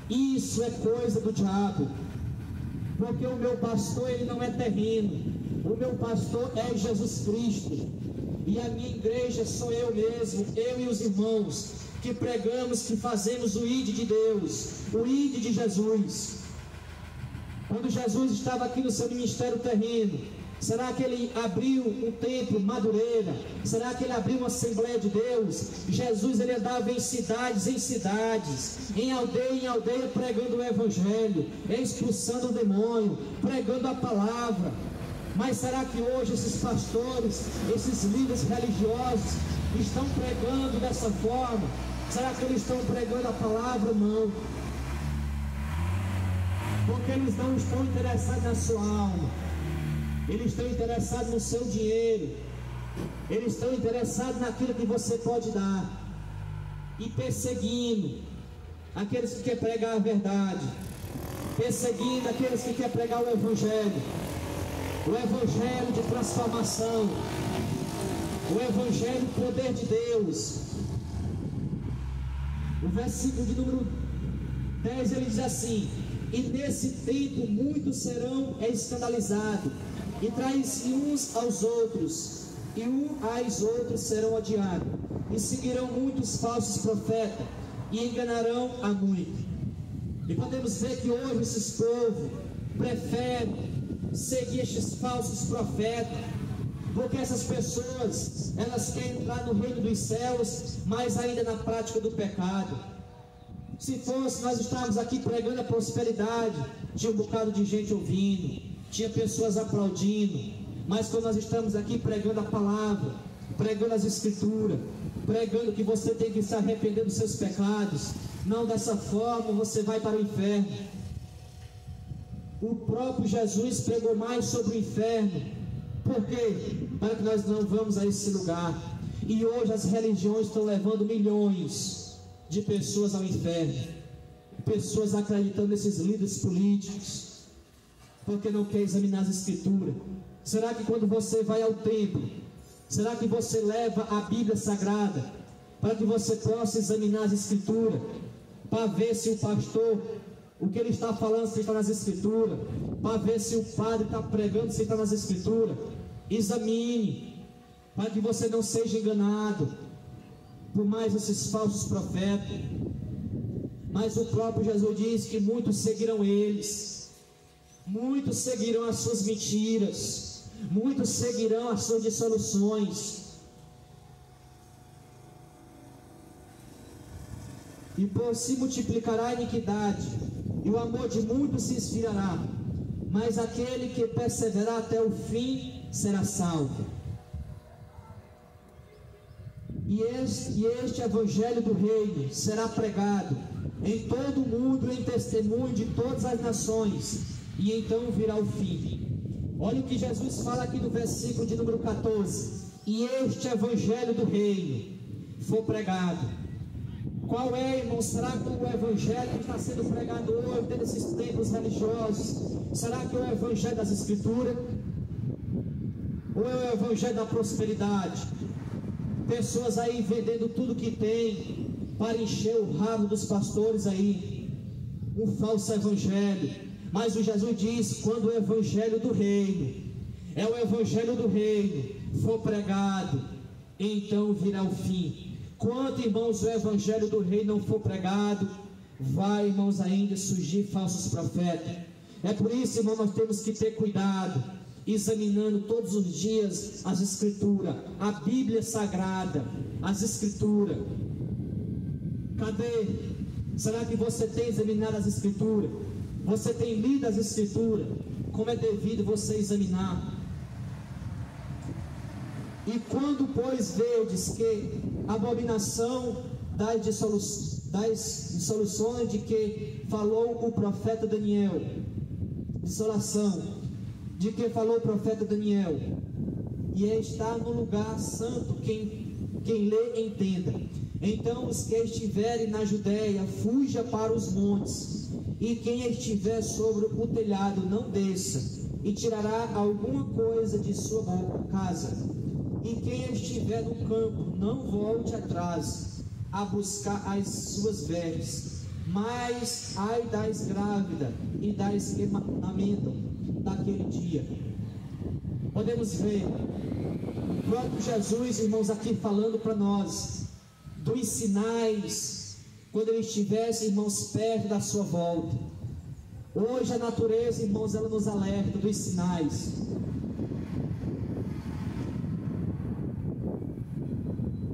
Isso é coisa do diabo. Porque o meu pastor, ele não é terreno. O meu pastor é Jesus Cristo. E a minha igreja sou eu mesmo, eu e os irmãos, que pregamos, que fazemos o ID de Deus, o ID de Jesus. Quando Jesus estava aqui no seu ministério terreno, será que ele abriu um templo, Madureira? Será que ele abriu uma Assembleia de Deus? Jesus, ele andava em cidades, em aldeia, pregando o Evangelho, expulsando o demônio, pregando a palavra. Mas será que hoje esses pastores, esses líderes religiosos estão pregando dessa forma? Será que eles estão pregando a palavra? Não. Porque eles não estão interessados na sua alma. Eles estão interessados no seu dinheiro. Eles estão interessados naquilo que você pode dar. E perseguindo aqueles que querem pregar a verdade. Perseguindo aqueles que querem pregar o Evangelho. O Evangelho de transformação. O Evangelho do poder de Deus. O versículo de número 10 ele diz assim: e nesse tempo muitos serão escandalizados, e traem-se uns aos outros, e uns outros serão odiados, e seguirão muitos falsos profetas, e enganarão a muitos. E podemos ver que hoje esses povos preferem seguir estes falsos profetas, porque essas pessoas, elas querem entrar no reino dos céus, mas ainda na prática do pecado. Se fosse, nós estávamos aqui pregando a prosperidade, tinha um bocado de gente ouvindo, tinha pessoas aplaudindo, mas quando nós estamos aqui pregando a palavra, pregando as escrituras, pregando que você tem que se arrepender dos seus pecados, não dessa forma você vai para o inferno. O próprio Jesus pregou mais sobre o inferno. Por quê? Para que nós não vamos a esse lugar. E hoje as religiões estão levando milhões de pessoas ao inferno. Pessoas acreditando nesses líderes políticos, porque não quer examinar as escrituras. Será que quando você vai ao templo, será que você leva a Bíblia Sagrada para que você possa examinar as escrituras, para ver se o pastor, o que ele está falando, se está nas escrituras, para ver se o padre está pregando, se está nas escrituras? Examine, para que você não seja enganado por mais esses falsos profetas. Mas o próprio Jesus diz que muitos seguirão eles, muitos seguirão as suas mentiras, muitos seguirão as suas dissoluções. E por se multiplicará a iniquidade, e o amor de muitos se esfriará, mas aquele que perseverar até o fim será salvo. E este evangelho do reino será pregado em todo o mundo em testemunho de todas as nações, e então virá o fim. Olha o que Jesus fala aqui no versículo de número 14: e este evangelho do reino for pregado. Qual é, irmão? Será que o evangelho que está sendo pregado hoje dentro desses templos religiosos, será que é o evangelho das escrituras? Ou é o evangelho da prosperidade? Pessoas aí vendendo tudo que tem para encher o rabo dos pastores aí, um falso evangelho. Mas o Jesus diz: quando o evangelho do reino, é o evangelho do reino, for pregado, então virá o fim. Quando, irmãos, o evangelho do reino não for pregado, vai, irmãos, ainda surgir falsos profetas. É por isso, irmão, nós temos que ter cuidado, examinando todos os dias as escrituras, a Bíblia Sagrada, as escrituras. Cadê? Será que você tem examinado as escrituras? Você tem lido as escrituras? Como é devido você examinar? E quando, pois, vedes que a abominação das dissoluções de que falou o profeta Daniel, dissolação, de que falou o profeta Daniel, e está no lugar santo, quem lê entenda. Então os que estiverem na Judéia, fuja para os montes, e quem estiver sobre o telhado, não desça, e tirará alguma coisa de sua casa. E quem estiver no campo, não volte atrás a buscar as suas vestes. Mas ai das grávidas e das que amamentam daquele dia. Podemos ver o próprio Jesus, irmãos, aqui falando para nós dos sinais, quando ele estivesse, irmãos, perto da sua volta. Hoje a natureza, irmãos, ela nos alerta dos sinais.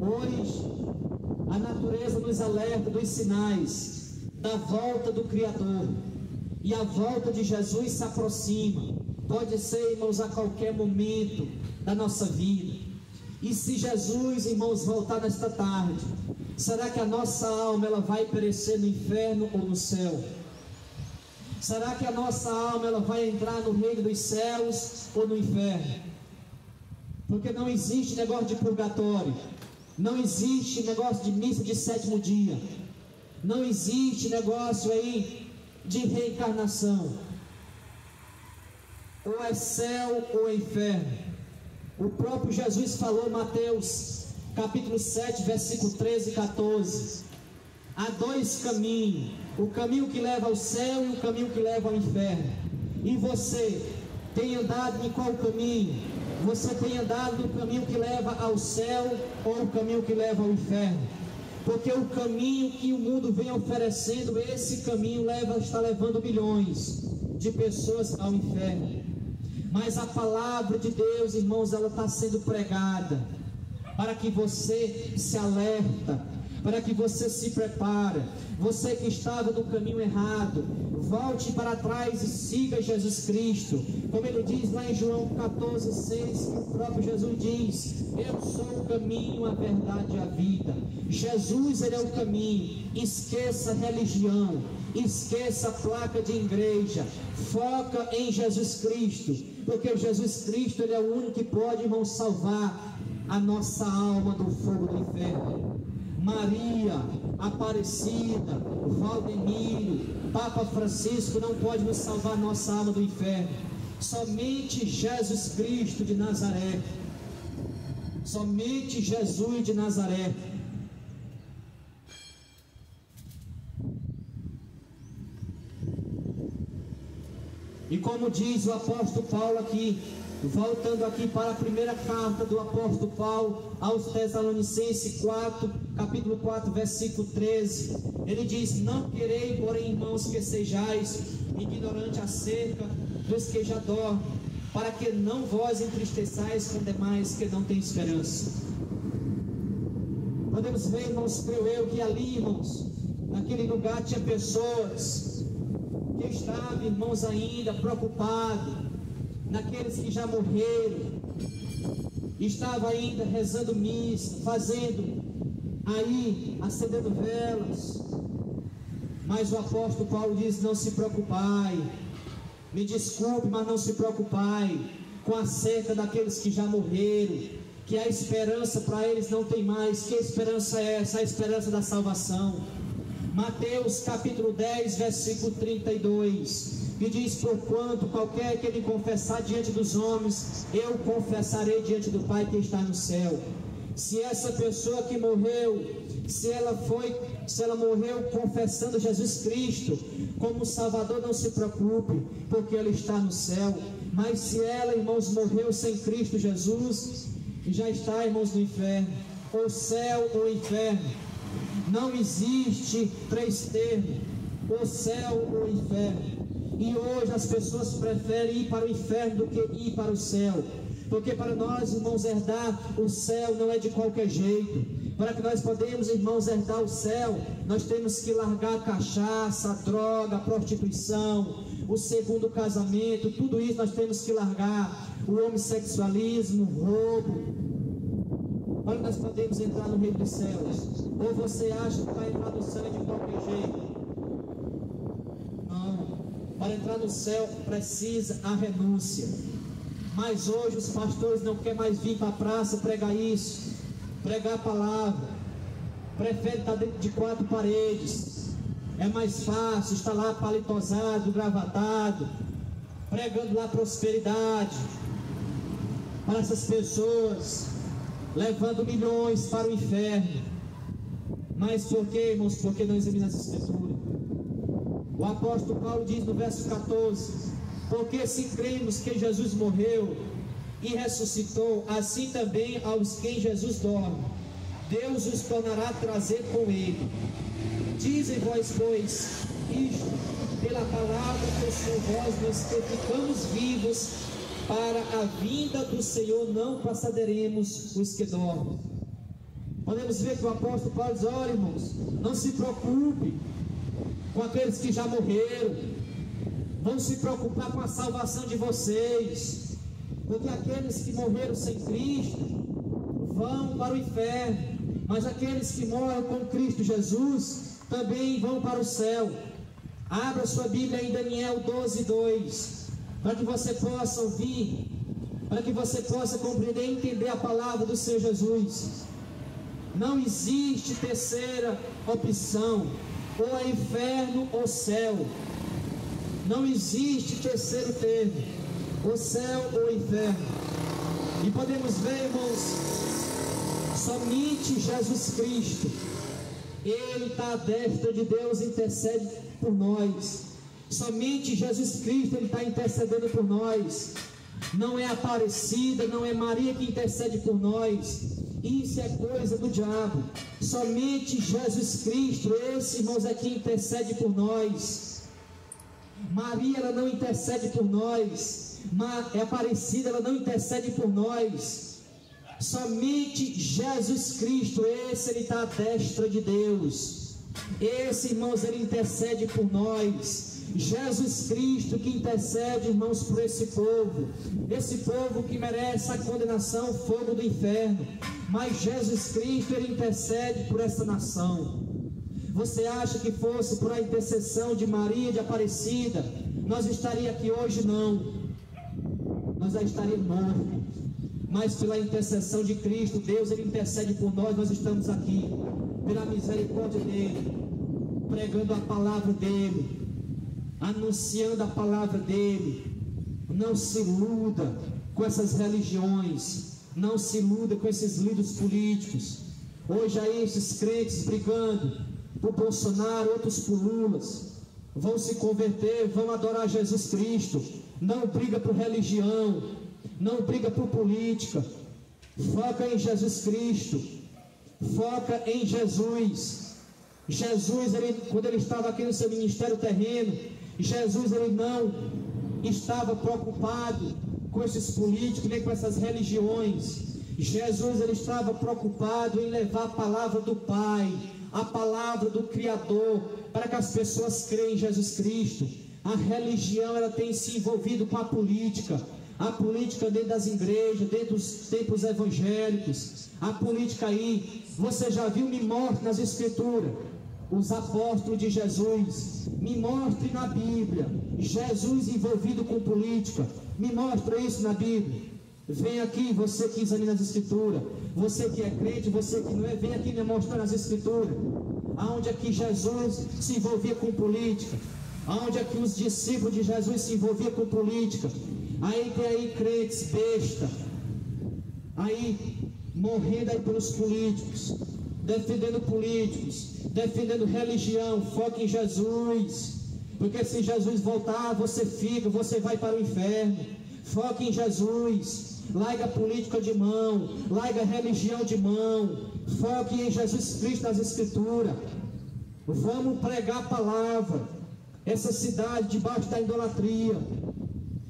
Hoje a natureza nos alerta dos sinais da volta do Criador, e a volta de Jesus se aproxima. Pode ser, irmãos, a qualquer momento da nossa vida. E se Jesus, irmãos, voltar nesta tarde, será que a nossa alma ela vai perecer no inferno ou no céu? Será que a nossa alma ela vai entrar no reino dos céus ou no inferno? Porque não existe negócio de purgatório, não existe negócio de missa de sétimo dia, não existe negócio aí de reencarnação. Ou é céu ou é inferno. O próprio Jesus falou em Mateus capítulo 7, versículo 13 e 14: há dois caminhos: o caminho que leva ao céu e o caminho que leva ao inferno. E você tem andado em qual caminho? Você tem andado no caminho que leva ao céu ou o caminho que leva ao inferno? Porque o caminho que o mundo vem oferecendo, esse caminho está levando milhões de pessoas ao inferno. Mas a palavra de Deus, irmãos, ela está sendo pregada para que você se alerta, para que você se prepare. Você que estava no caminho errado, volte para trás e siga Jesus Cristo. Como ele diz lá em João 14,6, que o próprio Jesus diz: eu sou o caminho, a verdade e a vida. Jesus, ele é o caminho. Esqueça religião, esqueça a placa de igreja, foca em Jesus Cristo, porque Jesus Cristo, ele é o único que pode, irmão, salvar a nossa alma do fogo do inferno. Maria, Aparecida, Valdemiro, Papa Francisco não pode nos salvar nossa alma do inferno. Somente Jesus Cristo de Nazaré. Somente Jesus de Nazaré. E como diz o apóstolo Paulo aqui, voltando aqui para a primeira carta do apóstolo Paulo aos Tessalonicenses 4, capítulo 4, versículo 13, ele diz: não querei, porém, irmãos, que sejais ignorantes acerca dos que já dormem, para que não vos entristeçais com demais que não têm esperança. Podemos ver, irmãos, creio eu, que ali, irmãos, naquele lugar tinha pessoas que estavam, irmãos, ainda preocupados, naqueles que já morreram, estava ainda rezando missa, fazendo aí, acendendo velas. Mas o apóstolo Paulo diz: não se preocupai, me desculpe, mas não se preocupai com acerca daqueles que já morreram, que a esperança para eles não tem mais. Que esperança é essa? A esperança da salvação. Mateus capítulo 10, versículo 32, que diz: porquanto qualquer que ele confessar diante dos homens, eu confessarei diante do Pai que está no céu. Se essa pessoa que morreu, se ela morreu confessando Jesus Cristo como Salvador, não se preocupe, porque Ele está no céu. Mas se ela, irmãos, morreu sem Cristo Jesus, já está, irmãos, no inferno, ou céu ou inferno. Não existe três termos: o céu ou inferno. E hoje as pessoas preferem ir para o inferno do que ir para o céu, porque para nós, irmãos, herdar o céu não é de qualquer jeito. Para que nós podemos, irmãos, herdar o céu, nós temos que largar a cachaça, a droga, a prostituição, o segundo casamento, tudo isso nós temos que largar, o homossexualismo, o roubo, para que nós podemos entrar no reino dos céus. Ou você acha que vai entrar no céu de qualquer jeito? Não. Para entrar no céu precisa a renúncia. Mas hoje os pastores não querem mais vir para a praça pregar isso, pregar a palavra. Prefere estar dentro de quatro paredes. É mais fácil estar lá palitosado, gravatado, pregando lá prosperidade para essas pessoas, levando milhões para o inferno. Mas por quê, irmãos? Porque não examina as escrituras. O apóstolo Paulo diz no verso 14: porque se cremos que Jesus morreu e ressuscitou, assim também aos que em Jesus dormem, Deus os tornará a trazer com ele. Dizem vós, pois, isto pela palavra que por vós nós que ficamos vivos para a vinda do Senhor, não passaderemos os que dormem. Podemos ver que o apóstolo Paulo diz: olha, irmãos, não se preocupe com aqueles que já morreram, vão se preocupar com a salvação de vocês, porque aqueles que morreram sem Cristo vão para o inferno, mas aqueles que morrem com Cristo Jesus também vão para o céu. Abra sua Bíblia em Daniel 12:2, para que você possa ouvir, para que você possa compreender e entender a palavra do Senhor Jesus. Não existe terceira opção: ou é inferno ou céu. Não existe terceiro termo: o céu ou o inferno. E podemos ver, irmãos, somente Jesus Cristo Ele está à destra de Deus e intercede por nós. Somente Jesus Cristo, Ele está intercedendo por nós. Não é Aparecida, não é Maria que intercede por nós. Isso é coisa do diabo. Somente Jesus Cristo, esse, irmãos, é que intercede por nós. Maria, ela não intercede por nós. Aparecida, ela não intercede por nós. Somente Jesus Cristo, esse, Ele está à destra de Deus. Esse, irmãos, Ele intercede por nós. Jesus Cristo que intercede, irmãos, por esse povo que merece a condenação, o fogo do inferno, mas Jesus Cristo, Ele intercede por essa nação. Você acha que fosse por a intercessão de Maria de Aparecida, nós estaríamos aqui hoje? Não, nós já estaríamos mortos, mas pela intercessão de Cristo, Deus, Ele intercede por nós, nós estamos aqui, pela misericórdia dEle, pregando a palavra dEle, anunciando a palavra dEle. Não se iluda com essas religiões, não se iluda com esses líderes políticos. Hoje aí esses crentes brigando por Bolsonaro, outros por Lula, vão se converter, vão adorar Jesus Cristo. Não briga por religião, não briga por política, foca em Jesus Cristo, foca em Jesus. Jesus, quando Ele estava aqui no seu ministério terreno, Jesus, Ele não estava preocupado com esses políticos, nem com essas religiões. Jesus, Ele estava preocupado em levar a palavra do Pai, a palavra do Criador, para que as pessoas creem em Jesus Cristo. A religião, ela tem se envolvido com a política dentro das igrejas, dentro dos templos evangélicos, a política aí. Você já viu? Me mostre nas Escrituras os apóstolos de Jesus, me mostre na Bíblia Jesus envolvido com política, me mostra isso na Bíblia. Vem aqui, você que examina as Escrituras, você que é crente, você que não é, vem aqui me mostrar nas Escrituras aonde é que Jesus se envolvia com política, aonde é que os discípulos de Jesus se envolviam com política. Aí tem aí crentes besta aí morrendo aí pelos políticos, defendendo políticos, defendendo religião. Foca em Jesus, porque se Jesus voltar, você vai para o inferno. Foca em Jesus, larga a política de mão, larga a religião de mão, foque em Jesus Cristo nas Escrituras. Vamos pregar a palavra. Essa cidade debaixo da idolatria,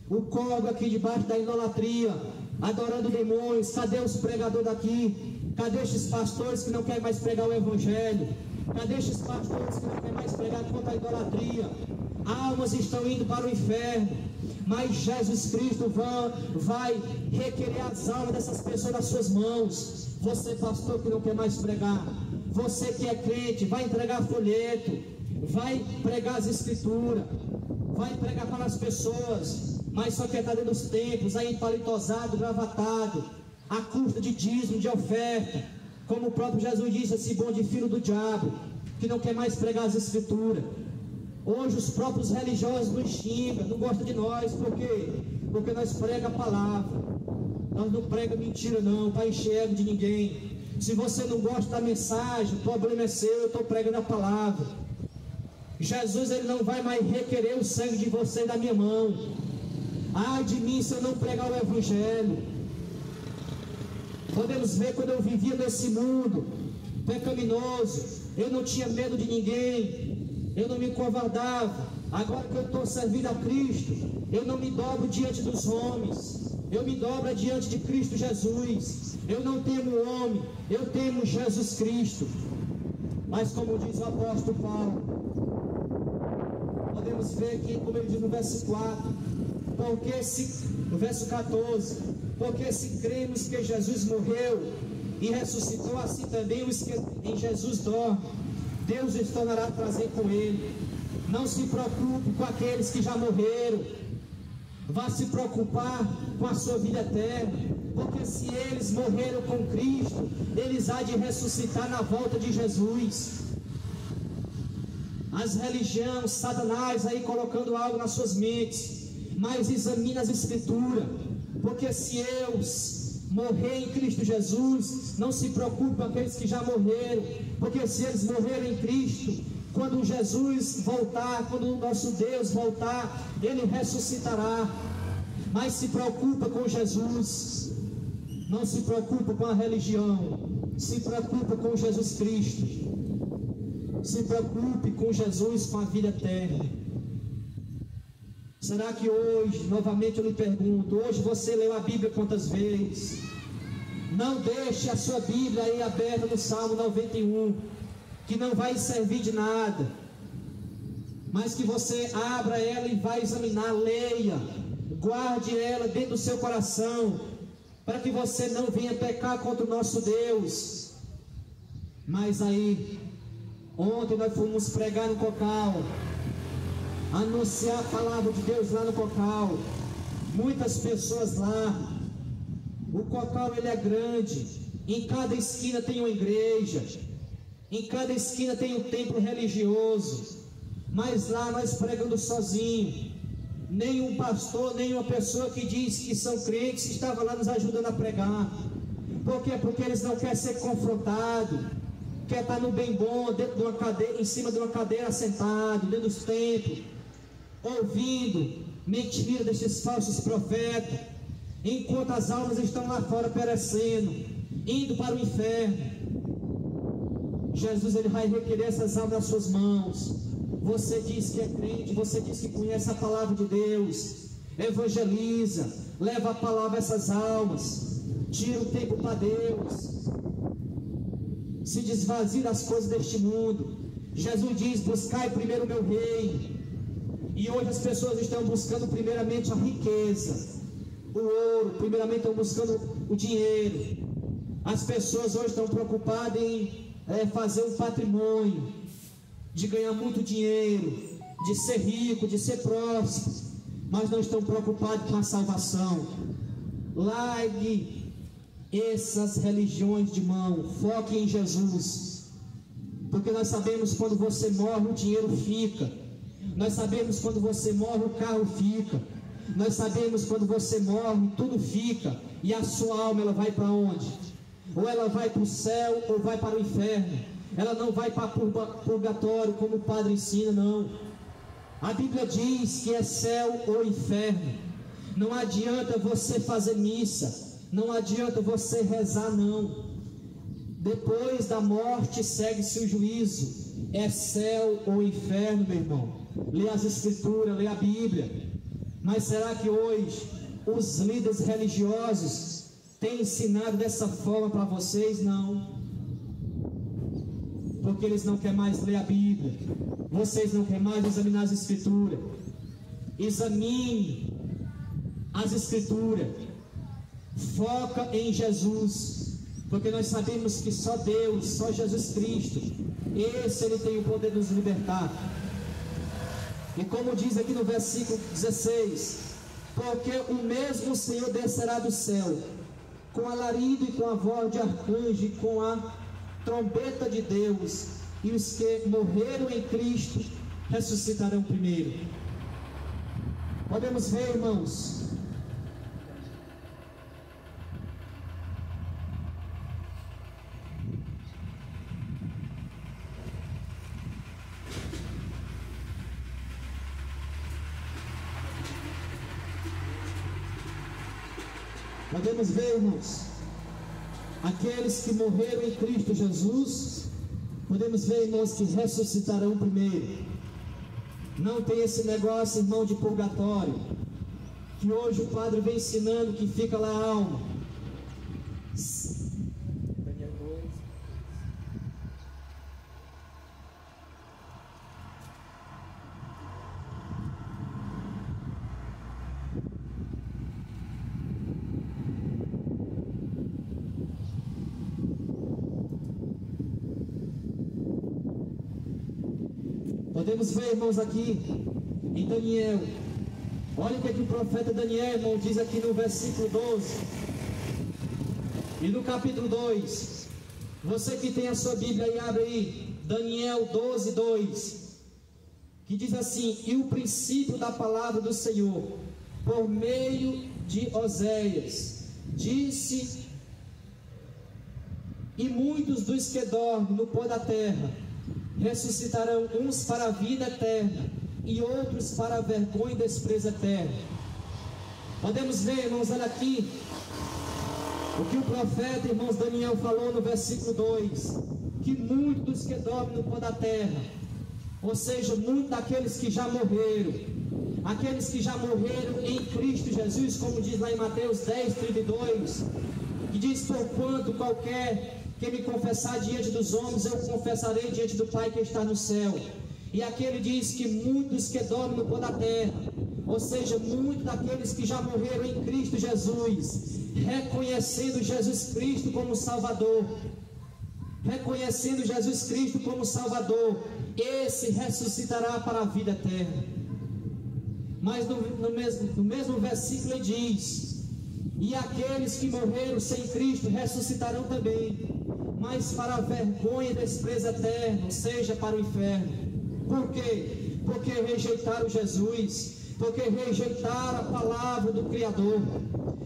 o Congo aqui debaixo da idolatria, adorando demônios. Cadê os pregadores daqui? Cadê esses pastores que não querem mais pregar o Evangelho? Cadê esses pastores que não querem mais pregar contra a idolatria? Almas estão indo para o inferno, mas Jesus Cristo vai requerer as almas dessas pessoas nas suas mãos. Você, pastor, que não quer mais pregar, você que é crente, vai entregar folheto, vai pregar as Escrituras, vai pregar para as pessoas, mas só quer estar dentro dos templos, aí palitosado, gravatado, à custa de dízimo, de oferta, como o próprio Jesus disse, esse bom de filho do diabo, que não quer mais pregar as Escrituras. Hoje os próprios religiosos nos xingam, não gostam de nós. Por quê? Porque nós pregamos a palavra, nós não pregamos mentira não, para encher ego de ninguém. Se você não gosta da mensagem, o problema é seu, eu estou pregando a palavra. Jesus, Ele não vai mais requerer o sangue de você da minha mão. Ai de mim se eu não pregar o Evangelho. Podemos ver quando eu vivia nesse mundo pecaminoso, eu não tinha medo de ninguém, eu não me covardava. Agora que eu estou servindo a Cristo, eu não me dobro diante dos homens, eu me dobro diante de Cristo Jesus. Eu não temo o homem, eu temo Jesus Cristo. Mas como diz o apóstolo Paulo, podemos ver aqui, como ele diz no verso 4, no verso 14, porque se cremos que Jesus morreu e ressuscitou, assim também os que em Jesus dormem, Deus os tornará a trazer com Ele. Não se preocupe com aqueles que já morreram, vá se preocupar com a sua vida eterna, porque se eles morreram com Cristo, eles há de ressuscitar na volta de Jesus. As religiões, Satanás aí colocando algo nas suas mentes, mas examine as Escrituras, porque se eu morrer em Cristo Jesus. Não se preocupe com aqueles que já morreram, porque se eles morreram em Cristo, quando Jesus voltar, quando o nosso Deus voltar, Ele ressuscitará. Mas se preocupa com Jesus, não se preocupa com a religião, se preocupa com Jesus Cristo, se preocupe com Jesus, com a vida eterna. Será que hoje, novamente eu lhe pergunto, hoje você leu a Bíblia quantas vezes? Não deixe a sua Bíblia aí aberta no Salmo 91, que não vai servir de nada, mas que você abra ela e vai examinar, leia, guarde ela dentro do seu coração, para que você não venha pecar contra o nosso Deus. Mas aí, ontem nós fomos pregar no Cocal, anunciar a palavra de Deus lá no Cocal, muitas pessoas lá. O Cocal ele é grande, em cada esquina tem uma igreja, em cada esquina tem um templo religioso, mas lá nós pregando sozinho, nenhum pastor, nenhuma pessoa que diz que são crentes estava lá nos ajudando a pregar. Por quê? Porque eles não querem ser confrontados, quer estar no bem bom, dentro de uma cadeira, em cima de uma cadeira sentado, dentro dos templos, ouvindo mentira desses falsos profetas, enquanto as almas estão lá fora perecendo, indo para o inferno. Jesus ele vai requerer essas almas nas suas mãos. Você diz que é crente, você diz que conhece a palavra de Deus, evangeliza, leva a palavra a essas almas, tira o tempo para Deus, se desvazie das coisas deste mundo. Jesus diz: buscai primeiro o meu reino. E hoje as pessoas estão buscando primeiramente a riqueza, o ouro, primeiramente estão buscando o dinheiro. As pessoas hoje estão preocupadas em fazer um patrimônio, de ganhar muito dinheiro, de ser rico, de ser próspero, mas não estão preocupados com a salvação. Largue essas religiões de mão, foque em Jesus, porque nós sabemos quando você morre o dinheiro fica, nós sabemos quando você morre o carro fica, nós sabemos quando você morre tudo fica, e a sua alma ela vai para onde? Ou ela vai para o céu ou vai para o inferno. Ela não vai para purgatório como o padre ensina, não. A Bíblia diz que é céu ou inferno. Não adianta você fazer missa, não adianta você rezar, não. Depois da morte segue-se o juízo. É céu ou inferno, meu irmão. Lê as escrituras, lê a Bíblia. Mas será que hoje os líderes religiosos têm ensinado dessa forma para vocês? Não. Porque eles não querem mais ler a Bíblia. Vocês não querem mais examinar as escrituras. Examine as escrituras. Foca em Jesus. Porque nós sabemos que só Deus, só Jesus Cristo, esse ele tem o poder de nos libertar. E como diz aqui no versículo 16: porque o mesmo Senhor descerá do céu, com alarido e com a voz de arcanjo e com a trombeta de Deus, e os que morreram em Cristo ressuscitarão primeiro. Podemos ver, irmãos, aqueles que morreram em Cristo Jesus, podemos ver, irmãos, que ressuscitarão primeiro. Não tem esse negócio, irmão, de purgatório, que hoje o padre vem ensinando que fica lá a alma. Podemos ver, irmãos, aqui em Daniel. Olha o que o profeta Daniel, irmão, diz aqui no versículo 12 e no capítulo 2. Você que tem a sua Bíblia aí, abre aí, Daniel 12, 2, que diz assim: e o princípio da palavra do Senhor, por meio de Oséias, disse E muitos dos que dormem no pó da terra ressuscitarão, uns para a vida eterna e outros para a vergonha e desprezo eterno. Podemos ver, irmãos, olha aqui o que o profeta, irmãos, Daniel falou no versículo 2, que muitos que dormem no pó da terra, ou seja, muitos daqueles que já morreram, aqueles que já morreram em Cristo Jesus, como diz lá em Mateus 10:32, que diz: porquanto qualquer que me confessar diante dos homens, eu confessarei diante do Pai que está no céu. E aquele diz que muitos que dormem no pó da terra, ou seja, muitos daqueles que já morreram em Cristo Jesus, reconhecendo Jesus Cristo como Salvador, reconhecendo Jesus Cristo como Salvador, esse ressuscitará para a vida eterna. Mas no mesmo versículo ele diz: e aqueles que morreram sem Cristo ressuscitarão também, mas para a vergonha e desprezo eterno, ou seja, para o inferno. Por quê? Porque rejeitaram Jesus, porque rejeitaram a palavra do Criador.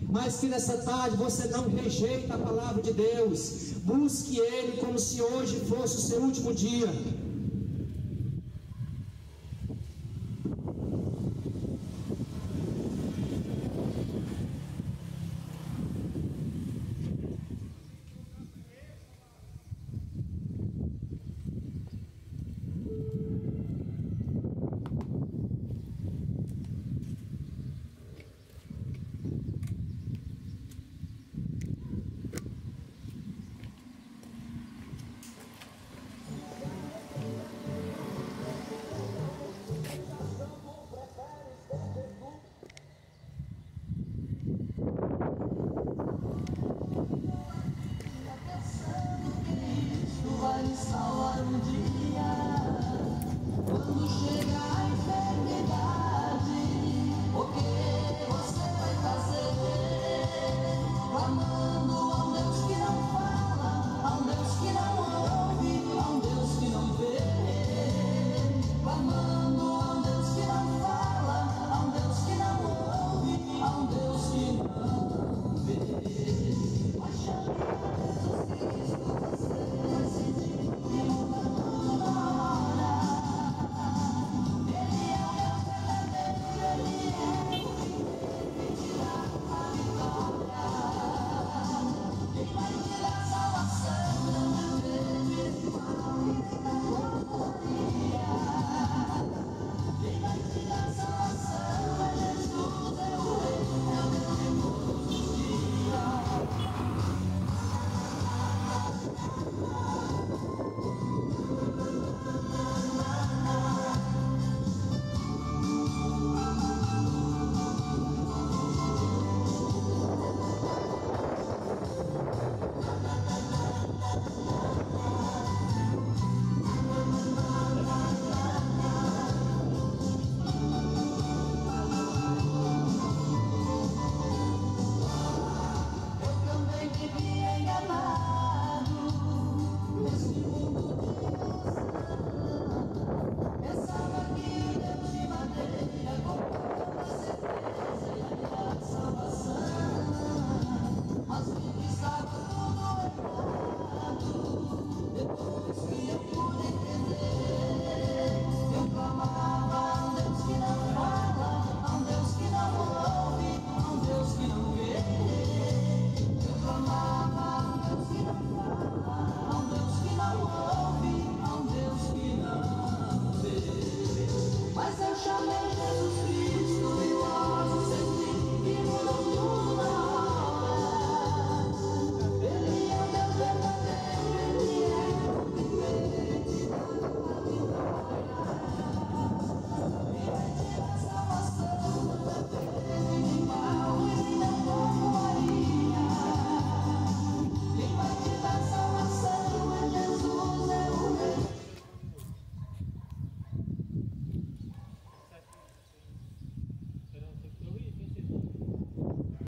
Mas que nessa tarde você não rejeita a palavra de Deus, busque Ele como se hoje fosse o seu último dia.